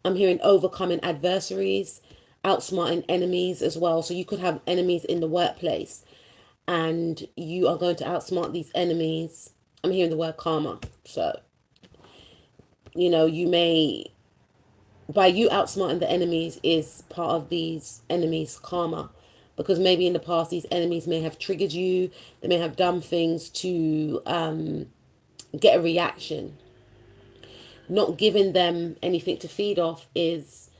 I'm hearing, overcoming adversaries, outsmarting enemies as well. So you could have enemies in the workplace, and you are going to outsmart these enemies. I'm hearing the word karma. So, you may, by you outsmarting the enemies, is part of these enemies' karma. Because maybe in the past, these enemies may have triggered you. They may have done things to get a reaction. Not giving them anything to feed off is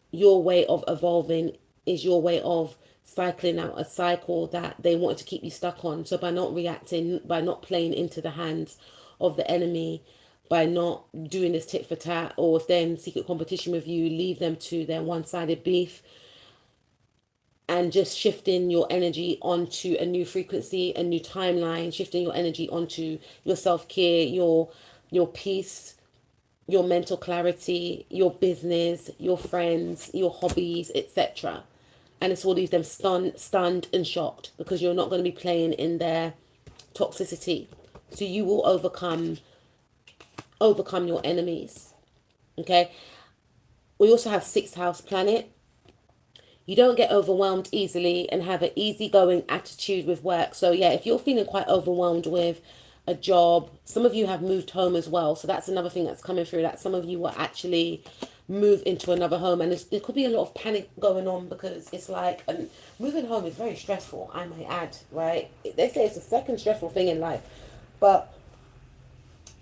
your way of evolving, is your way of cycling out a cycle that they wanted to keep you stuck on. So by not reacting, by not playing into the hands of the enemy, by not doing this tit for tat, or if they're in secret competition with you, leave them to their one-sided beef, and just shifting your energy onto a new frequency, a new timeline, shifting your energy onto your self-care, your peace, your mental clarity, your business, your friends, your hobbies, etc. And it's all leave them stunned and shocked, because you're not going to be playing in their toxicity. So you will overcome your enemies. Okay. We also have 6th house planet. You don't get overwhelmed easily, and have an easygoing attitude with work. So yeah, if you're feeling quite overwhelmed with a job, some of you have moved home as well. So that's another thing that's coming through, that some of you will actually move into another home, and there could be a lot of panic going on, because it's like, moving home is very stressful, I may add, right? They say it's the second stressful thing in life, but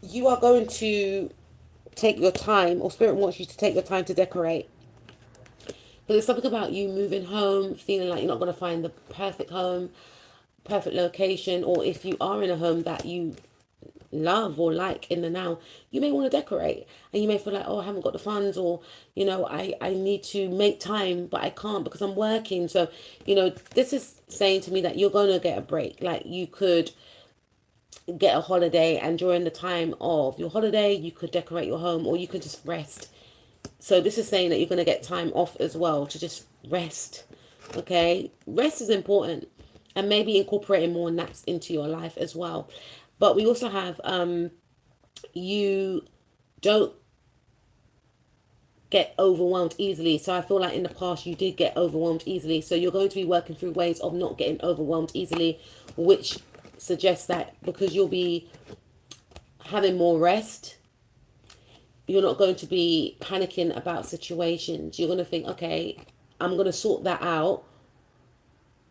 you are going to take your time, or Spirit wants you to take your time to decorate. But there's something about you moving home, feeling like you're not going to find the perfect home, perfect location, or if you are in a home that you love or like in the now, you may want to decorate, and you may feel like, oh, I haven't got the funds, or I need to make time, but I can't because I'm working. So this is saying to me that you're going to get a break. Like, you could get a holiday, and during the time of your holiday you could decorate your home, or you could just rest. So this is saying that you're going to get time off as well to just rest. Okay, rest is important, and maybe incorporating more naps into your life as well. But we also have you don't get overwhelmed easily. So I feel like in the past you did get overwhelmed easily. So you're going to be working through ways of not getting overwhelmed easily, which suggests that because you'll be having more rest, you're not going to be panicking about situations. You're going to think, okay, I'm going to sort that out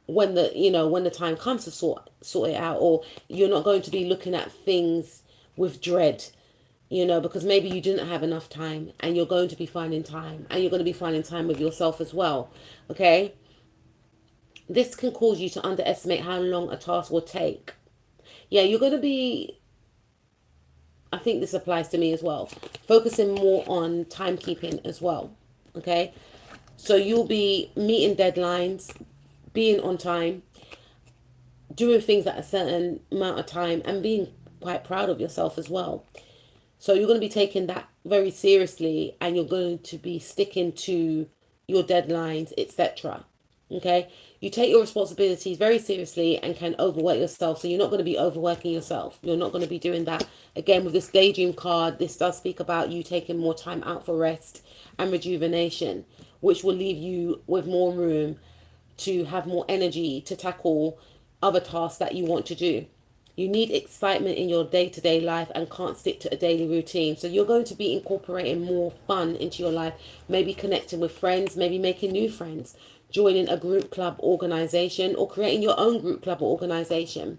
when the time comes to sort it out. Or you're not going to be looking at things with dread, because maybe you didn't have enough time, and you're going to be finding time, and you're going to be finding time with yourself as well. Okay, this can cause you to underestimate how long a task will take. Yeah, you're going to be, I think this applies to me as well, focusing more on timekeeping as well. Okay, so you'll be meeting deadlines, being on time, doing things at a certain amount of time, and being quite proud of yourself as well. So you're going to be taking that very seriously, and you're going to be sticking to your deadlines, etc. Okay, you take your responsibilities very seriously and can overwork yourself. So you're not going to be overworking yourself. You're not going to be doing that. Again, with this daydream card, this does speak about you taking more time out for rest and rejuvenation, which will leave you with more room to have more energy to tackle other tasks that you want to do. You need excitement in your day-to-day life and can't stick to a daily routine. So you're going to be incorporating more fun into your life, maybe connecting with friends, maybe making new friends, joining a group club organization or creating your own group club or organization.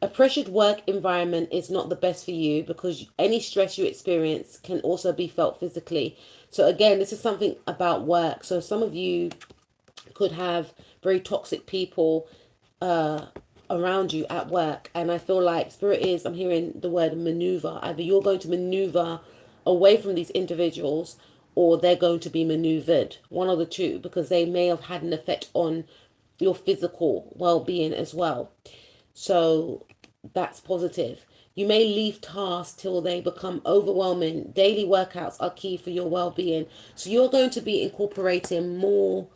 A pressured work environment is not the best for you because any stress you experience can also be felt physically. So again, this is something about work. So some of you could have very toxic people around you at work, and I feel like spirit is, I'm hearing the word maneuver. Either you're going to maneuver away from these individuals or they're going to be maneuvered, one of the two, because they may have had an effect on your physical well-being as well. So that's positive. You may leave tasks till they become overwhelming. Daily workouts are key for your well-being. So you're going to be incorporating more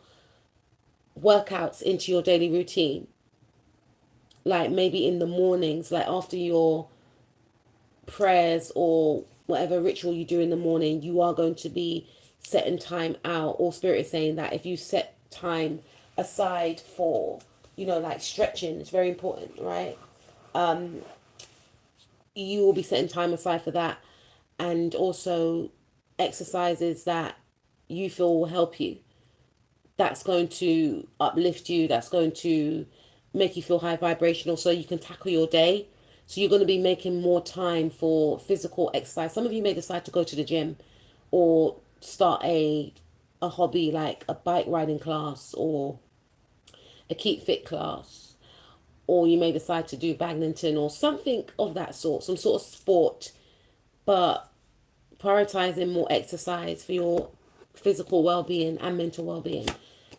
workouts into your daily routine, like maybe in the mornings, like after your prayers or whatever ritual you do in the morning, you are going to be setting time out. Or spirit is saying that if you set time aside for, like stretching, it's very important, right? You will be setting time aside for that, and also exercises that you feel will help you, that's going to uplift you, that's going to make you feel high vibrational so you can tackle your day. So you're going to be making more time for physical exercise. Some of you may decide to go to the gym or start a hobby like a bike riding class or a keep fit class, or you may decide to do badminton or something of that sort, some sort of sport, but prioritizing more exercise for your physical well-being and mental well-being.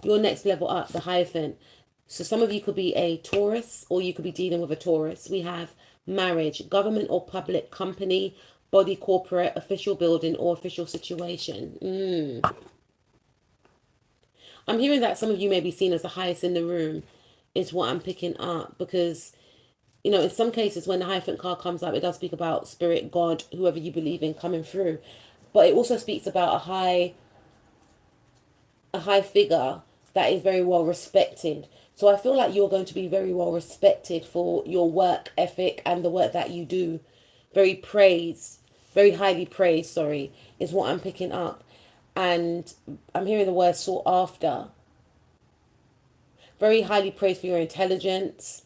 Your next level up, the Hierophant. So some of you could be a Taurus, or you could be dealing with a Taurus. We have marriage, government or public company, body, corporate, official building, or official situation. I'm hearing that some of you may be seen as the highest in the room, is what I'm picking up, because in some cases when the Hierophant card comes up, it does speak about spirit, God, whoever you believe in coming through. But it also speaks about a high figure that is very well respected. So I feel like you're going to be very well respected for your work ethic and the work that you do. Very highly praised, sorry, is what I'm picking up. And I'm hearing the word sought after. Very highly praised for your intelligence.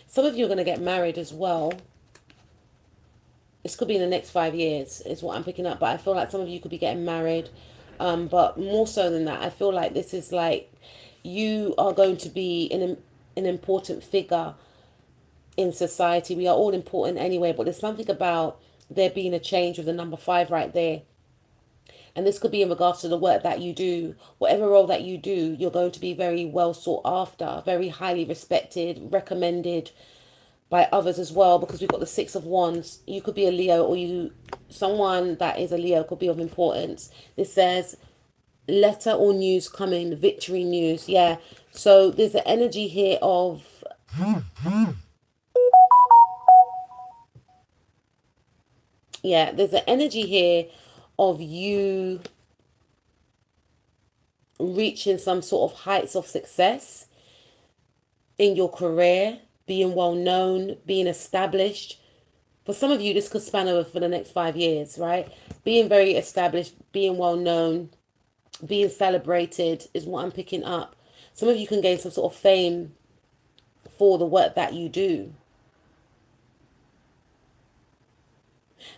Some of you are going to get married as well. This could be in the next 5 years is what I'm picking up. But I feel like some of you could be getting married. But more so than that, I feel like this is like you are going to be an important figure in society. We are all important anyway, but there's something about there being a change with the number 5 right there. And this could be in regards to the work that you do. Whatever role that you do, you're going to be very well sought after, very highly respected, recommended by others as well, because we've got the 6 of Wands. You could be a Leo, or someone that is a Leo could be of importance. This says letter or news coming, victory news. Yeah. So there's an energy here of there's an energy here of you reaching some sort of heights of success in your career, being well known, being established. For some of you, this could span over for the next 5 years, right? Being very established, being well known, being celebrated is what I'm picking up. Some of you can gain some sort of fame for the work that you do.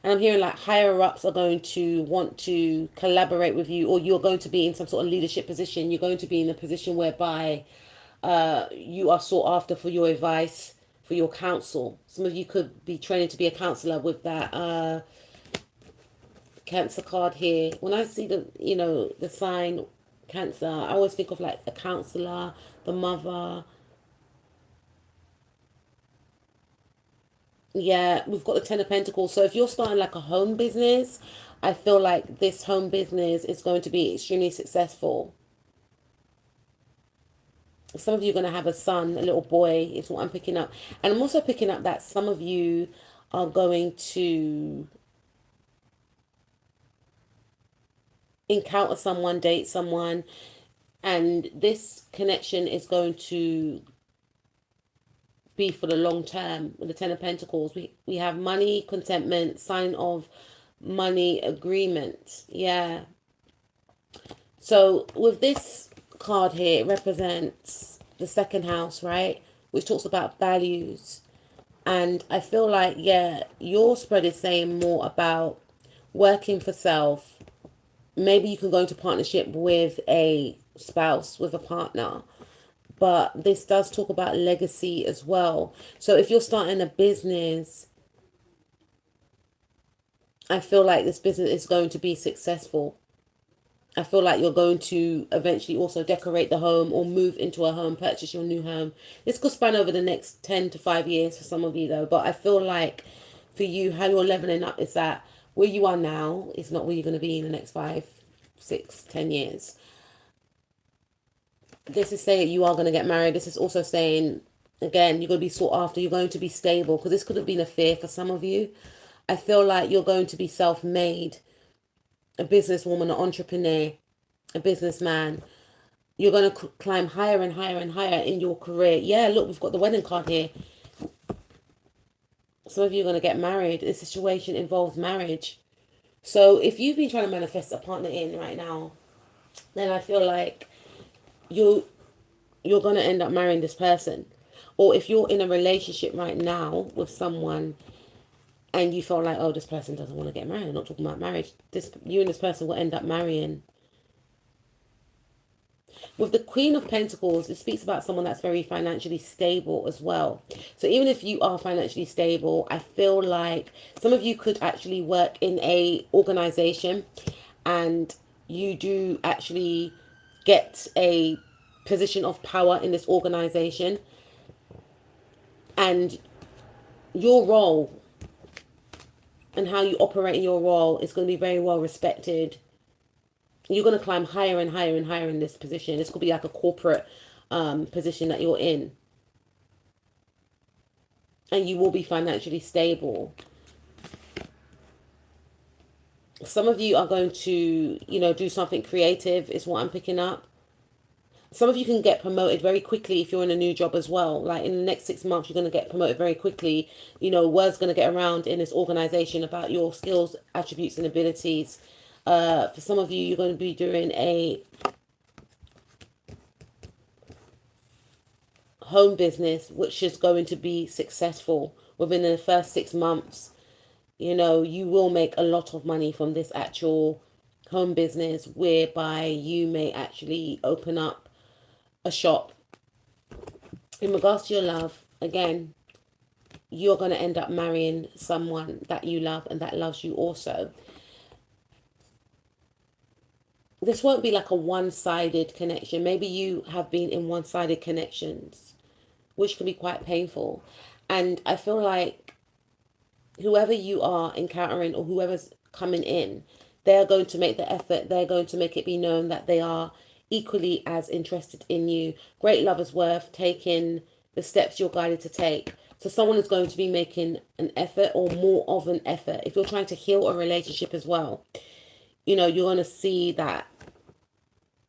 And I'm hearing like higher ups are going to want to collaborate with you, or you're going to be in some sort of leadership position. You're going to be in a position whereby you are sought after for your advice, for your counsel. Some of you could be training to be a counselor with that Cancer card here. When I see the sign Cancer, I always think of like a counselor, the mother. Yeah, we've got the Ten of Pentacles. So if you're starting like a home business, I feel like this home business is going to be extremely successful. Some of you are going to have a son, a little boy, is what I'm picking up. And I'm also picking up that some of you are going to encounter someone, date someone, and this connection is going to be for the long term. With the Ten of Pentacles, we have money, contentment, sign of money, agreement. Yeah. So with this card here, it represents the second house, right? Which talks about values. And I feel like, yeah, your spread is saying more about working for self. Maybe you can go into partnership with a spouse, with a partner. But this does talk about legacy as well. So if you're starting a business, I feel like this business is going to be successful. I feel like you're going to eventually also decorate the home or move into a home, purchase your new home. This could span over the next 10 to 5 years for some of you though. But I feel like for you, how you're leveling up is that where you are now is not where you're going to be in the next 5, 6, 10 years. This is saying you are going to get married. This is also saying, again, you're going to be sought after. You're going to be stable, because this could have been a fear for some of you. I feel like you're going to be self-made, a businesswoman, an entrepreneur, a businessman. You're going to climb higher and higher and higher in your career. Yeah, look, we've got the wedding card here. Some of you are going to get married. This situation involves marriage. So if you've been trying to manifest a partner in right now, then I feel like you're going to end up marrying this person. Or if you're in a relationship right now with someone and you feel like, oh, this person doesn't want to get married, I'm not talking about marriage, you and this person will end up marrying. With the Queen of Pentacles, it speaks about someone that's very financially stable as well. So even if you are financially stable, I feel like some of you could actually work in a organization and you do actually get a position of power in this organization, and your role and how you operate in your role is going to be very well respected. You're going to climb higher and higher and higher in this position. This could be like a corporate position that you're in, and you will be financially stable. Some of you are going to, do something creative is what I'm picking up. Some of you can get promoted very quickly if you're in a new job as well. Like in the next 6 months, you're going to get promoted very quickly. Word's going to get around in this organization about your skills, attributes, and abilities. For some of you, you're going to be doing a home business, which is going to be successful within the first 6 months. You will make a lot of money from this actual home business, whereby you may actually open up a shop. In regards to your love, again, you're going to end up marrying someone that you love and that loves you also. This won't be like a one-sided connection. Maybe you have been in one-sided connections, which can be quite painful. And I feel like whoever you are encountering or whoever's coming in, they're going to make the effort. They're going to make it be known that they are equally as interested in you. Great love is worth taking the steps you're guided to take. So someone is going to be making an effort or more of an effort. If you're trying to heal a relationship as well, you're going to see that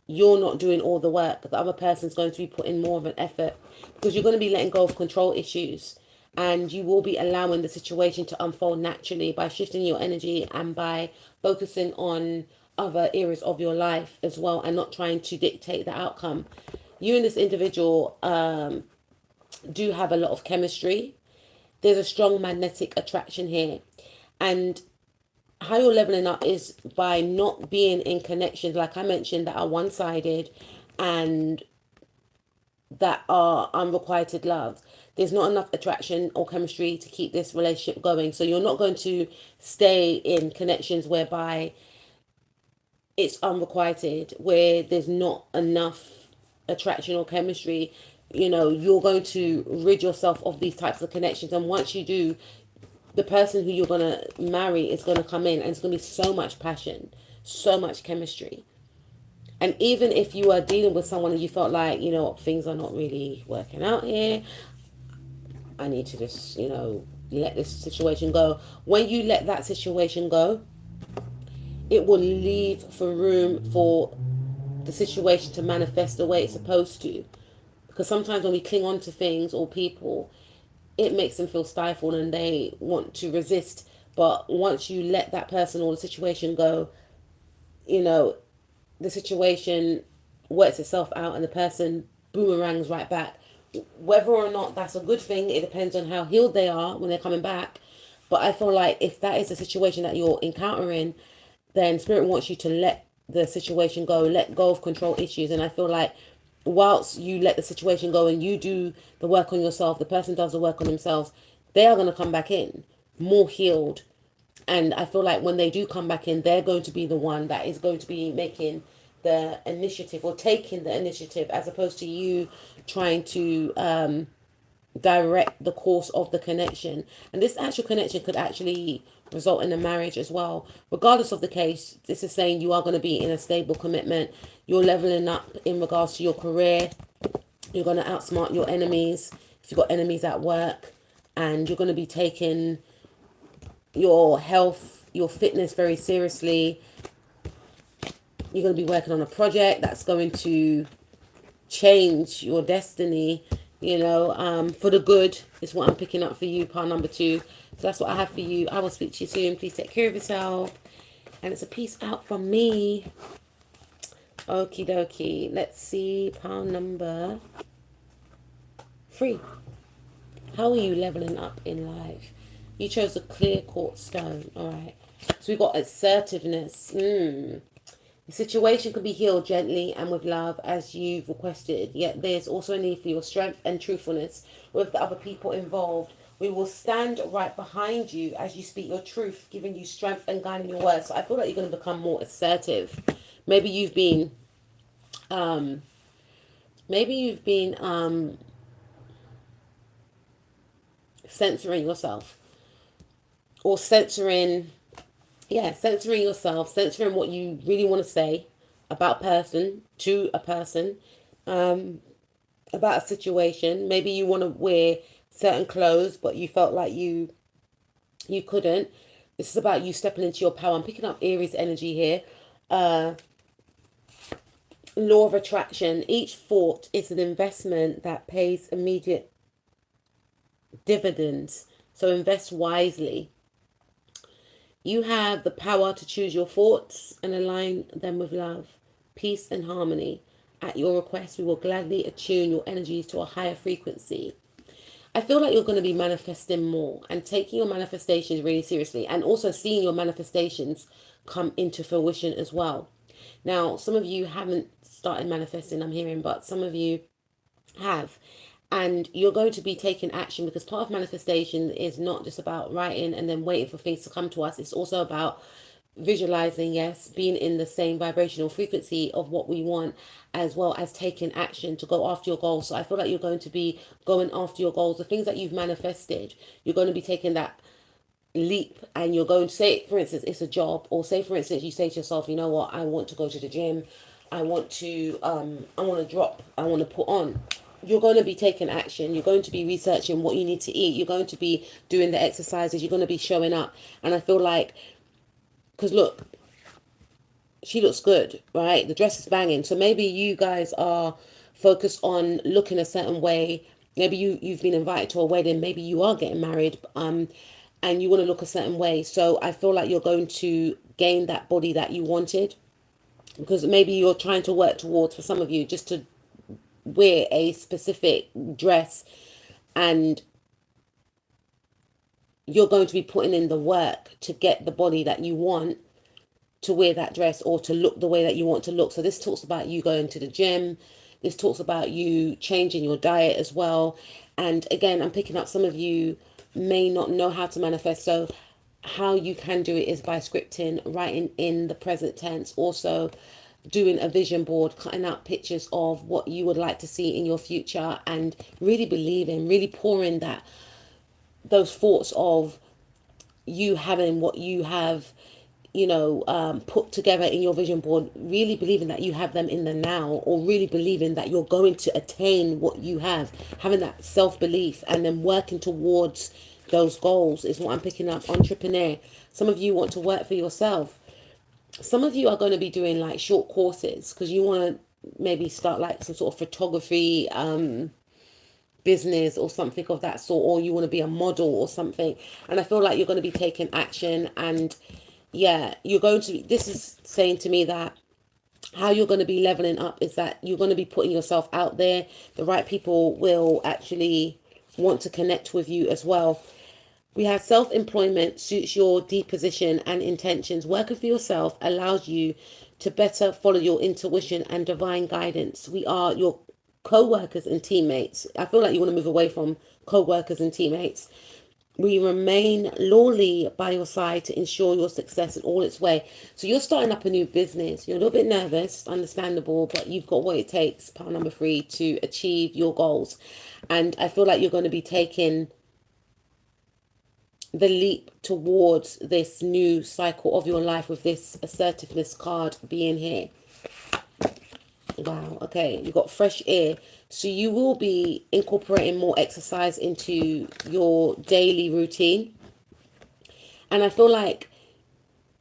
you're not doing all the work. The other person's going to be putting more of an effort, because you're going to be letting go of control issues, and you will be allowing the situation to unfold naturally by shifting your energy and by focusing on other areas of your life as well, and not trying to dictate the outcome. You and this individual do have a lot of chemistry. There's a strong magnetic attraction here, and how you're leveling up is by not being in connections, like I mentioned, that are one-sided and that are unrequited love. There's not enough attraction or chemistry to keep this relationship going. So you're not going to stay in connections whereby it's unrequited, where there's not enough attraction or chemistry. You're going to rid yourself of these types of connections. And once you do, the person who you're going to marry is going to come in, and it's going to be so much passion, so much chemistry. And even if you are dealing with someone and you felt like, you know, things are not really working out here, I need to just, you know, let this situation go. When you let that situation go, it will leave for room for the situation to manifest the way it's supposed to. Because sometimes when we cling on to things or people, it makes them feel stifled and they want to resist. But once you let that person or the situation go, you know, the situation works itself out and the person boomerangs right back. Whether or not that's a good thing, it depends on how healed they are when they're coming back. But I feel like if that is a situation that you're encountering, then Spirit wants you to let the situation go, let go of control issues. And I feel like whilst you let the situation go and you do the work on yourself, the person does the work on themselves, they are going to come back in more healed. And I feel like when they do come back in, they're going to be the one that is going to be making the initiative or taking the initiative, as opposed to you trying to direct the course of the connection. And this actual connection could actually result in a marriage as well. Regardless of the case, this is saying you are going to be in a stable commitment. You're leveling up in regards to your career. You're going to outsmart your enemies if you've got enemies at work. And you're going to be taking your health, your fitness very seriously. You're going to be working on a project that's going to change your destiny, you know, for the good is what I'm picking up for you, part number 2. So that's what I have for you. I will speak to you soon. Please take care of yourself. And it's a peace out from me. Okie dokie. Let's see, part number 3. How are you leveling up in life? You chose a clear quartz stone. All right. So we've got assertiveness. The situation can be healed gently and with love as you've requested, yet there's also a need for your strength and truthfulness with the other people involved. We will stand right behind you as you speak your truth, giving you strength and guiding your words. So I feel like you're going to become more assertive. Maybe you've been, censoring yourself or censoring yourself, censoring what you really want to say about person to a person, about a situation. Maybe you want to wear certain clothes, but you felt like you couldn't. This is about you stepping into your power. I'm picking up Aries energy here. Law of attraction. Each thought is an investment that pays immediate dividends. So invest wisely. You have the power to choose your thoughts and align them with love, peace, and harmony. At your request, we will gladly attune your energies to a higher frequency. I feel like you're going to be manifesting more and taking your manifestations really seriously, and also seeing your manifestations come into fruition as well. Now, some of you haven't started manifesting, I'm hearing, but some of you have. And you're going to be taking action, because part of manifestation is not just about writing and then waiting for things to come to us. It's also about visualizing, yes, being in the same vibrational frequency of what we want, as well as taking action to go after your goals. So I feel like you're going to be going after your goals, the things that you've manifested. You're going to be taking that leap, and you're going to say, for instance, it's a job, or say, for instance, you say to yourself, you know what, I want to go to the gym. I want to put on. You're going to be taking action. You're going to be researching what you need to eat. You're going to be doing the exercises. You're going to be showing up. And I feel like, because look, she looks good, right? The dress is banging. So maybe you guys are focused on looking a certain way. Maybe you've been invited to a wedding. Maybe you are getting married, and you want to look a certain way. So I feel like you're going to gain that body that you wanted, because maybe you're trying to work towards, for some of you, just to wear a specific dress, and you're going to be putting in the work to get the body that you want to wear that dress, or to look the way that you want to look. So this talks about you going to the gym. This talks about you changing your diet as well. And again, I'm picking up some of you may not know how to manifest. So how you can do it is by scripting, writing in the present tense, also doing a vision board, cutting out pictures of what you would like to see in your future, and really believing, really pouring those thoughts of you having what you have, put together in your vision board, really believing that you have them in the now, or really believing that you're going to attain what you have, having that self-belief and then working towards those goals is what I'm picking up. Entrepreneur. Some of you want to work for yourself. Some of you are going to be doing like short courses because you want to maybe start like some sort of photography business or something of that sort, or you want to be a model or something. And I feel like you're going to be taking action, and yeah, you're going to be, this is saying to me that how you're going to be leveling up is that you're going to be putting yourself out there. The right people will actually want to connect with you as well. We have self-employment suits your deep position and intentions. Working for yourself allows you to better follow your intuition and divine guidance. We are your co-workers and teammates. I feel like you want to move away from co-workers and teammates. We remain loyally by your side to ensure your success in all its way. So you're starting up a new business. You're a little bit nervous, understandable, but you've got what it takes, power number 3, to achieve your goals. And I feel like you're going to be taking the leap towards this new cycle of your life with this assertiveness card being here. Wow, okay, you've got fresh air. So you will be incorporating more exercise into your daily routine. And I feel like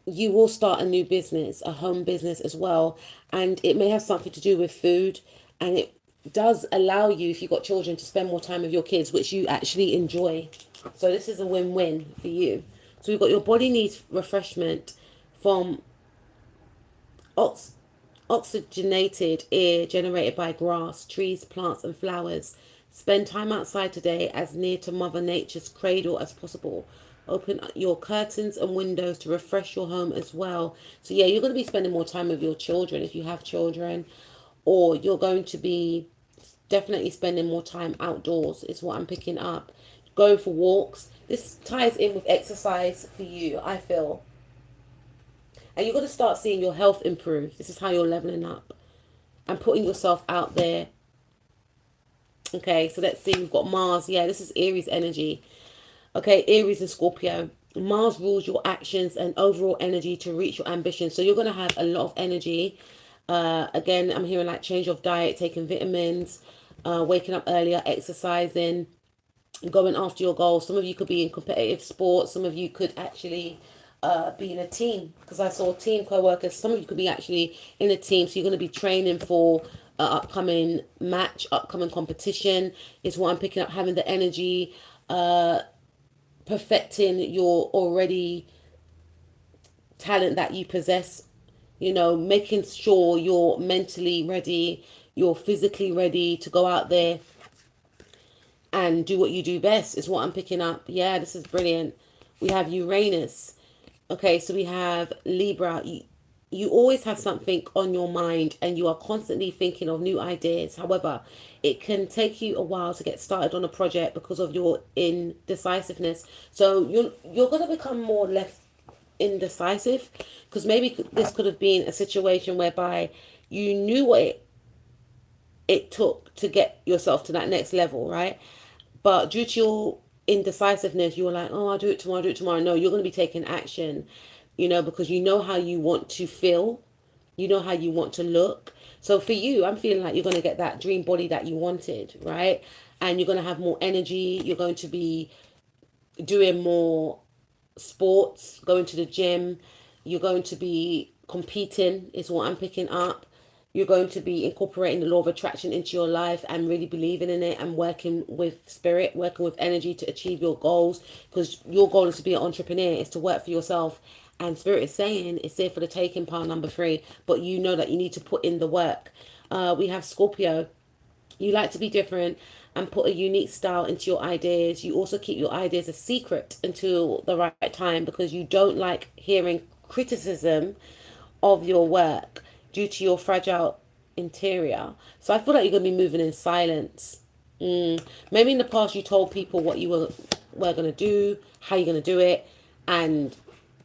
you will start a new business, a home business as well. And it may have something to do with food. And it does allow you, if you've got children, to spend more time with your kids, which you actually enjoy. So this is a win-win for you. So you've got your body needs refreshment from oxygenated air generated by grass, trees, plants, and flowers. Spend time outside today as near to Mother Nature's cradle as possible. Open your curtains and windows to refresh your home as well. So yeah, you're going to be spending more time with your children if you have children, or you're going to be definitely spending more time outdoors is what I'm picking up. Going for walks. This ties in with exercise for you, I feel. And you're going to start seeing your health improve. This is how you're leveling up and putting yourself out there. Okay, so let's see. We've got Mars. Yeah, this is Aries energy. Okay, Aries and Scorpio. Mars rules your actions and overall energy to reach your ambition. So you're going to have a lot of energy. Again, I'm hearing like change of diet, taking vitamins, waking up earlier, exercising, going after your goals. Some of you could be in competitive sports. Some of you could actually be in a team, because I saw team co-workers. Some of you could be actually in a team, so you're going to be training for upcoming match, upcoming competition is what I'm picking up. Having the energy, perfecting your already talent that you possess, making sure you're mentally ready, you're physically ready to go out there and do what you do best is what I'm picking up. Yeah, this is brilliant. We have Uranus. Okay, so we have Libra. You always have something on your mind and you are constantly thinking of new ideas. However, it can take you a while to get started on a project because of your indecisiveness. So you're going to become more less indecisive, because maybe this could have been a situation whereby you knew what it took to get yourself to that next level, right? But due to your indecisiveness, you were like, oh, I'll do it tomorrow, I'll do it tomorrow. No, you're going to be taking action, because you know how you want to feel, you know how you want to look. So for you, I'm feeling like you're going to get that dream body that you wanted, right? And you're going to have more energy. You're going to be doing more sports, going to the gym. You're going to be competing is what I'm picking up. You're going to be incorporating the law of attraction into your life and really believing in it and working with spirit, working with energy to achieve your goals, because your goal is to be an entrepreneur, is to work for yourself. And spirit is saying it's there for the taking, part number 3, but you know that you need to put in the work. We have Scorpio. You like to be different and put a unique style into your ideas. You also keep your ideas a secret until the right time, because you don't like hearing criticism of your work due to your fragile interior. So I feel like you're going to be moving in silence. Maybe in the past you told people what you were going to do, how you're going to do it, and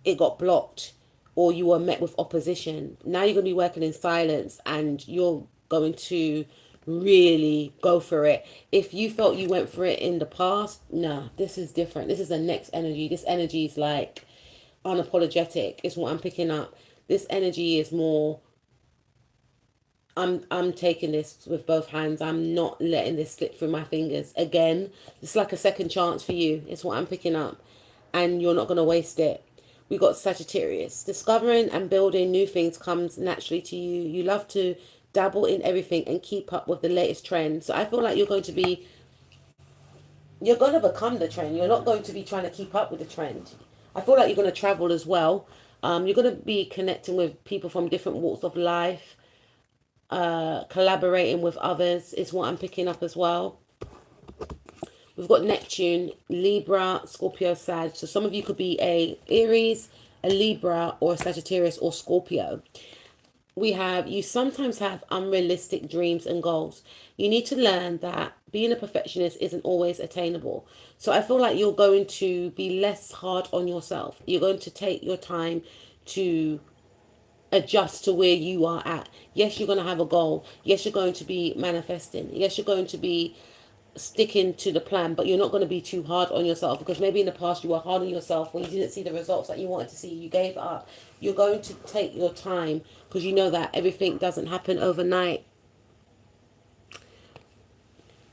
it got blocked, or you were met with opposition. Now you're going to be working in silence, and you're going to really go for it. If you felt you went for it in the past, nah, this is different. This is the next energy. This energy is like unapologetic, is what I'm picking up. This energy is more, I'm taking this with both hands. I'm not letting this slip through my fingers. Again, it's like a second chance for you. It's what I'm picking up. And you're not going to waste it. We got Sagittarius. Discovering and building new things comes naturally to you. You love to dabble in everything and keep up with the latest trends. So I feel like you're going to become the trend. You're not going to be trying to keep up with the trend. I feel like you're going to travel as well. You're going to be connecting with people from different walks of life. Collaborating with others is what I'm picking up as well. We've got Neptune, Libra, Scorpio, Sag. So some of you could be a Aries, a Libra, or a Sagittarius or Scorpio. We have, you sometimes have unrealistic dreams and goals. You need to learn that being a perfectionist isn't always attainable. So I feel like you're going to be less hard on yourself. You're going to take your time to adjust to where you are at. Yes, you're going to have a goal. Yes, you're going to be manifesting. Yes, you're going to be sticking to the plan, but you're not going to be too hard on yourself, because maybe in the past you were hard on yourself when you didn't see the results that you wanted to see. You gave up. You're going to take your time because you know that everything doesn't happen overnight.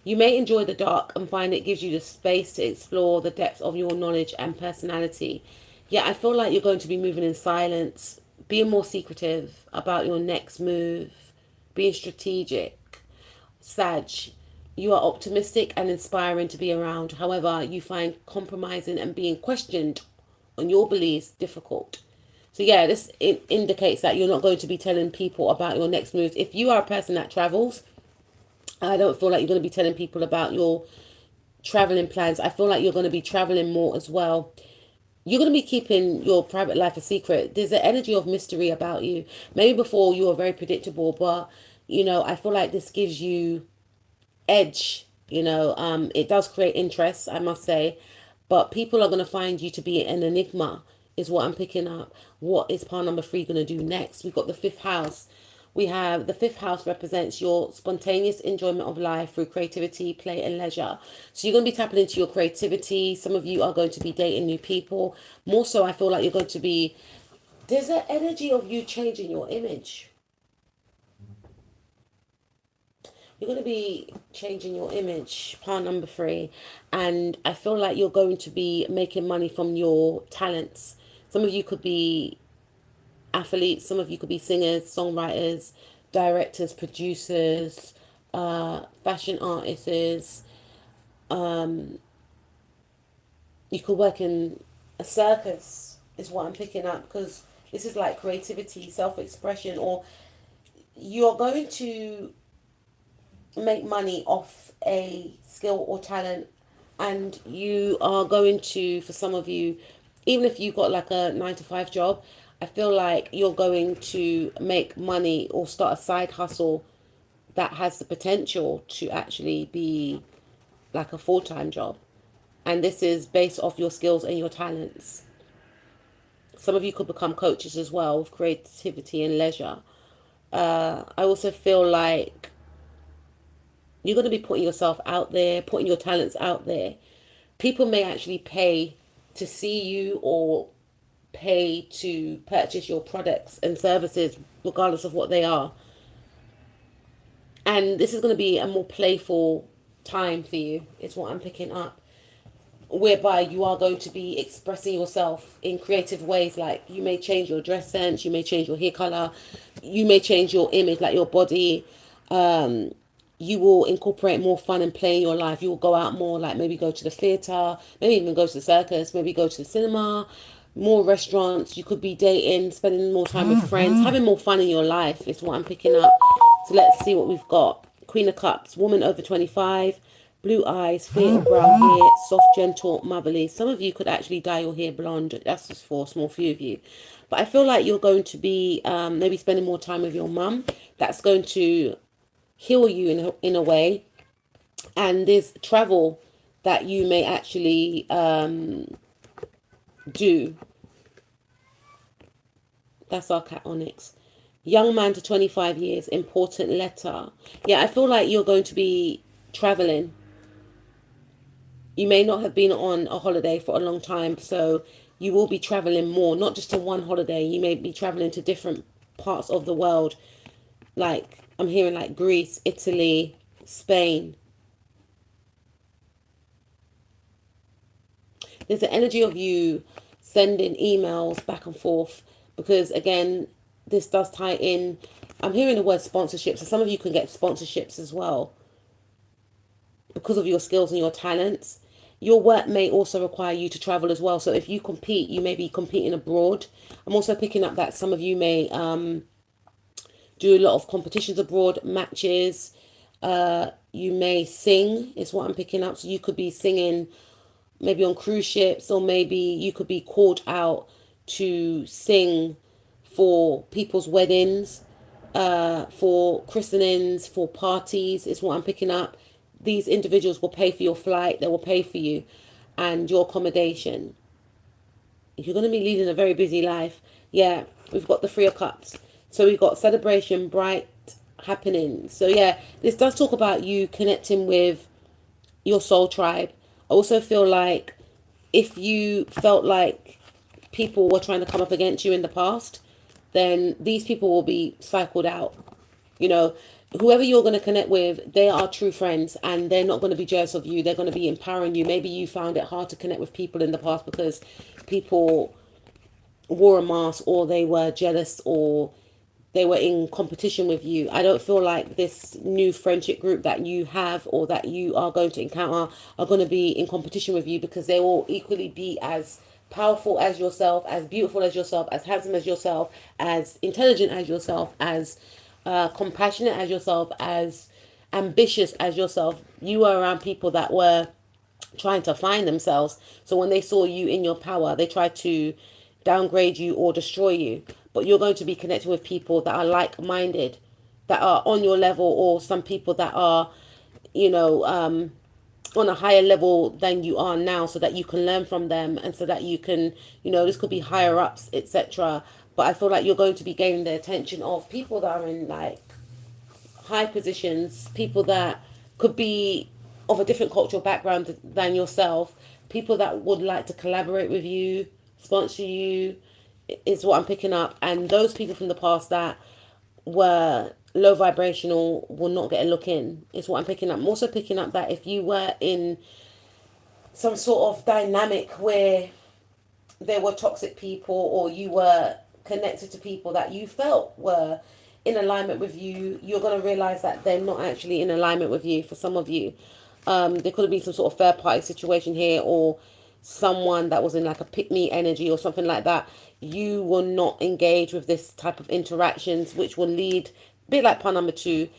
You may enjoy the dark and find it gives you the space to explore the depths of your knowledge and personality. Yeah, I feel like you're going to be moving in silence, being more secretive about your next move, being strategic. Sag, you are optimistic and inspiring to be around. However, you find compromising and being questioned on your beliefs difficult. So yeah, this indicates that you're not going to be telling people about your next moves. If you are a person that travels, I don't feel like you're going to be telling people about your traveling plans. I feel like you're going to be traveling more as well. You're going to be keeping your private life a secret. There's an energy of mystery about you. Maybe before you were very predictable, but I feel like this gives you edge. It does create interest, I must say, but people are going to find you to be an enigma, is what I'm picking up. What is part number 3 going to do next? We've got the 5th house. We have the 5th house represents your spontaneous enjoyment of life through creativity, play, and leisure. So you're going to be tapping into your creativity. Some of you are going to be dating new people. More so, I feel like you're going to be, there's an energy of you changing your image. You're going to be changing your image, part number 3. And I feel like you're going to be making money from your talents. Some of you could be athletes, some of you could be singers, songwriters, directors, producers, fashion artists. You could work in a circus, is what I'm picking up, because this is like creativity, self-expression, or you're going to make money off a skill or talent, and you are going to, for some of you, even if you've got like a 9 to 5 job, I feel like you're going to make money or start a side hustle that has the potential to actually be like a full-time job, and this is based off your skills and your talents. Some of you could become coaches as well with creativity and leisure. I also feel like you're going to be putting yourself out there, putting your talents out there. People may actually pay to see you or pay to purchase your products and services, regardless of what they are. And this is going to be a more playful time for you, is what I'm picking up, whereby you are going to be expressing yourself in creative ways. Like you may change your dress sense, you may change your hair color, you may change your image, like your body. You will incorporate more fun and play in your life. You will go out more, like maybe go to the theatre, maybe even go to the circus, maybe go to the cinema, more restaurants. You could be dating, spending more time with friends, having more fun in your life is what I'm picking up. So let's see what we've got. Queen of Cups, woman over 25, blue eyes, fair or brown hair, soft, gentle, motherly. Some of you could actually dye your hair blonde. That's just for a small few of you. But I feel like you're going to be maybe spending more time with your mum. That's going to heal you in a way. And there's travel that you may actually do. That's our cat onyx. Young man to 25 years, important letter. Yeah, I feel like you're going to be traveling. You may not have been on a holiday for a long time, so you will be traveling more, not just to one holiday. You may be traveling to different parts of the world. Like, I'm hearing like Greece, Italy, Spain. There's an energy of you sending emails back and forth because, again, this does tie in. I'm hearing the word sponsorship, so some of you can get sponsorships as well because of your skills and your talents. Your work may also require you to travel as well. So if you compete, you may be competing abroad. I'm also picking up that some of you may do a lot of competitions abroad, matches. You may sing, is what I'm picking up. So you could be singing maybe on cruise ships, or maybe you could be called out to sing for people's weddings, for christenings, for parties, is what I'm picking up. These individuals will pay for your flight, they will pay for you and your accommodation. You're going to be leading a very busy life. Yeah, we've got the Three of Cups. So we've got celebration, bright happening. So yeah, this does talk about you connecting with your soul tribe. I also feel like if you felt like people were trying to come up against you in the past, then these people will be cycled out. You know, whoever you're going to connect with, they are true friends and they're not going to be jealous of you. They're going to be empowering you. Maybe you found it hard to connect with people in the past because people wore a mask, or they were jealous, or they were in competition with you. I don't feel like this new friendship group that you have or that you are going to encounter are going to be in competition with you, because they will equally be as powerful as yourself, as beautiful as yourself, as handsome as yourself, as intelligent as yourself, as compassionate as yourself, as ambitious as yourself. You were around people that were trying to find themselves. So when they saw you in your power, they tried to downgrade you or destroy you. But you're going to be connected with people that are like-minded, that are on your level, or some people that are, you know, on a higher level than you are now, so that you can learn from them, and so that you can, you know, this could be higher ups, etc. But I feel like you're going to be gaining the attention of people that are in like high positions, people that could be of a different cultural background than yourself, people that would like to collaborate with you, sponsor you, is what I'm picking up. And those people from the past that were low vibrational will not get a look in, is what I'm picking up. I'm also picking up that if you were in some sort of dynamic where there were toxic people, or you were connected to people that you felt were in alignment with you, you're going to realize that they're not actually in alignment with you. For some of you, there could have been some sort of third party situation here, or someone that was in like a pick me energy or something like that. You will not engage with this type of interactions, which will lead, a bit like part number two,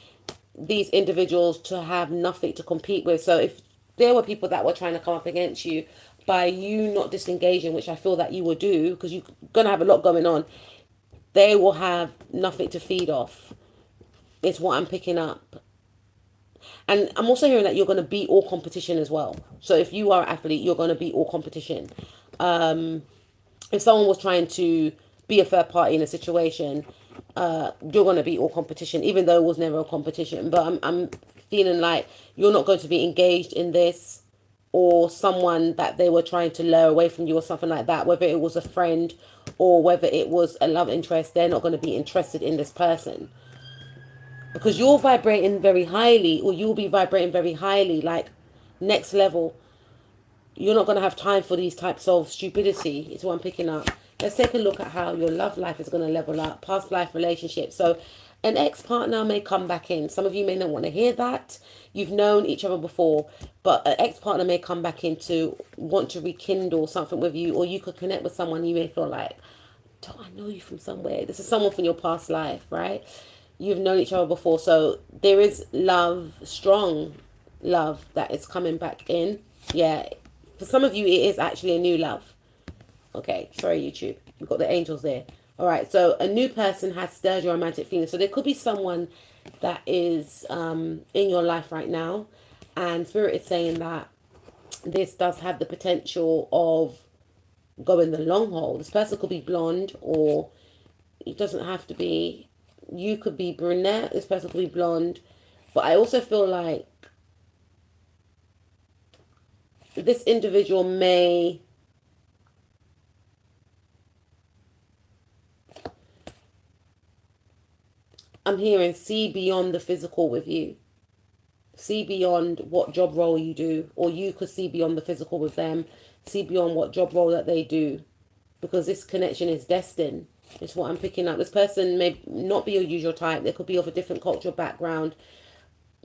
these individuals to have nothing to compete with. So if there were people that were trying to come up against you, by you not disengaging, which I feel that you will do because you're going to have a lot going on, they will have nothing to feed off. It's what I'm picking up. And I'm also hearing that you're going to beat all competition as well. So if you are an athlete, you're going to beat all competition. If someone was trying to be a third party in a situation, you're going to beat all competition, even though it was never a competition. But I'm feeling like you're not going to be engaged in this, or someone that they were trying to lure away from you or something like that, whether it was a friend or whether it was a love interest. They're not going to be interested in this person, because you're vibrating very highly, or you'll be vibrating very highly, like next level. You're not going to have time for these types of stupidity. It's what I'm picking up. Let's take a look at how your love life is going to level up. Past life relationships. So an ex-partner may come back in. Some of you may not want to hear that. You've known each other before, but an ex-partner may come back in to want to rekindle something with you, or you could connect with someone. You may feel like, don't I know you from somewhere? This is someone from your past life, right? You've known each other before. So there is love, strong love that is coming back in. Yeah. For some of you, it is actually a new love. Okay, sorry, YouTube. We've got the angels there. All right, so a new person has stirred your romantic feelings. So there could be someone that is in your life right now. And Spirit is saying that this does have the potential of going the long haul. This person could be blonde, or it doesn't have to be you could be brunette, this person could be blonde. But I also feel like this individual may... I'm hearing see beyond the physical with you. See beyond what job role you do, or you could see beyond the physical with them. See beyond what job role that they do, because this connection is destined. It's what I'm picking up. This person may not be your usual type. They could be of a different cultural background.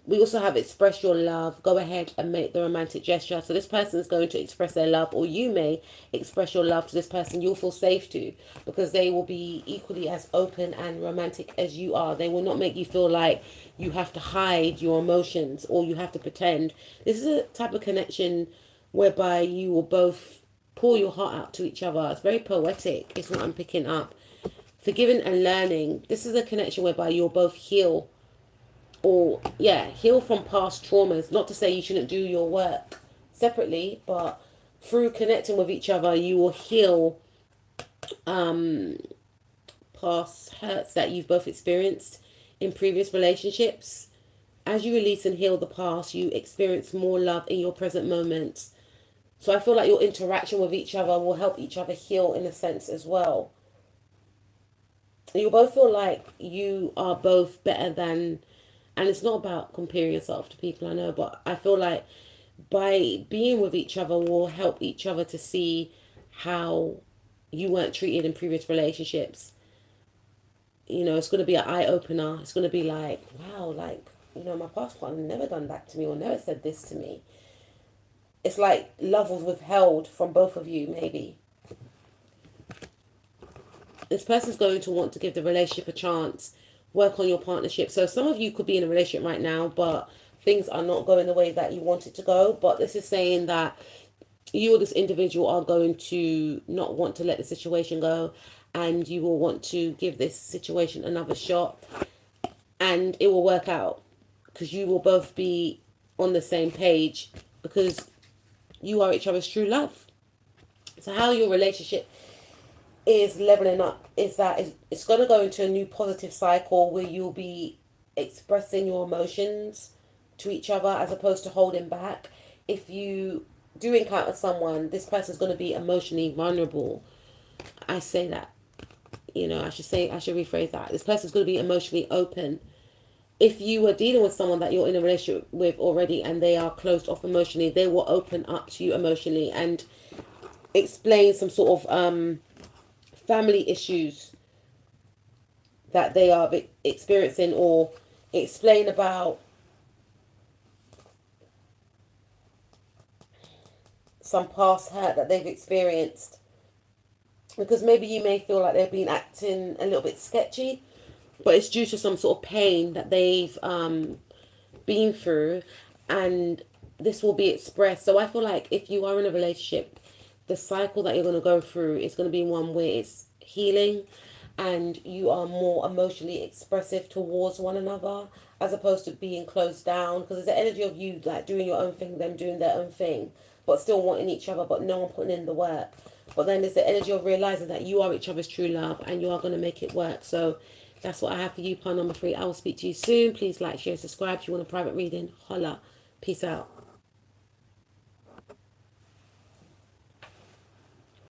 We also have express your love. Go ahead and make the romantic gesture. So this person is going to express their love, or you may express your love to this person you'll feel safe to, because they will be equally as open and romantic as you are. They will not make you feel like you have to hide your emotions or you have to pretend. This is a type of connection whereby you will both pour your heart out to each other. It's very poetic. It's what I'm picking up. Forgiving and learning. This is a connection whereby you'll both heal, or heal from past traumas. Not to say you shouldn't do your work separately, but through connecting with each other you will heal past hurts that you've both experienced in previous relationships. As you release and heal the past, you experience more love in your present moments. So I feel like your interaction with each other will help each other heal in a sense as well. You'll both feel like you are both better than... And it's not about comparing yourself to people, I know, but I feel like by being with each other will help each other to see how you weren't treated in previous relationships. You know, it's going to be an eye-opener. It's going to be like, wow, like, you know, my past partner never done that to me or never said this to me. It's like love was withheld from both of you, maybe. This person's going to want to give the relationship a chance, work on your partnership. So some of you could be in a relationship right now, but things are not going the way that you want it to go. But this is saying that you or this individual are going to not want to let the situation go, and you will want to give this situation another shot, and it will work out because you will both be on the same page, because you are each other's true love. So how your relationship is leveling up is that it's going to go into a new positive cycle where you'll be expressing your emotions to each other as opposed to holding back. If you do encounter someone, this person's going to be emotionally vulnerable. I say that, you know, I should rephrase that. This person's going to be emotionally open. If you are dealing with someone that you're in a relationship with already and they are closed off emotionally, they will open up to you emotionally and explain some sort of family issues that they are experiencing, or explain about some past hurt that they've experienced, because maybe you may feel like they've been acting a little bit sketchy, but it's due to some sort of pain that they've been through, and this will be expressed. So I feel like if you are in a relationship, the cycle that you're going to go through is going to be one where it's healing and you are more emotionally expressive towards one another as opposed to being closed down, because there's the energy of you like doing your own thing, them doing their own thing, but still wanting each other, but no one putting in the work. But then there's the energy of realizing that you are each other's true love and you are going to make it work. So that's what I have for you, pile number 3. I will speak to you soon. Please like, share, subscribe. If you want a private reading, holla. Peace out.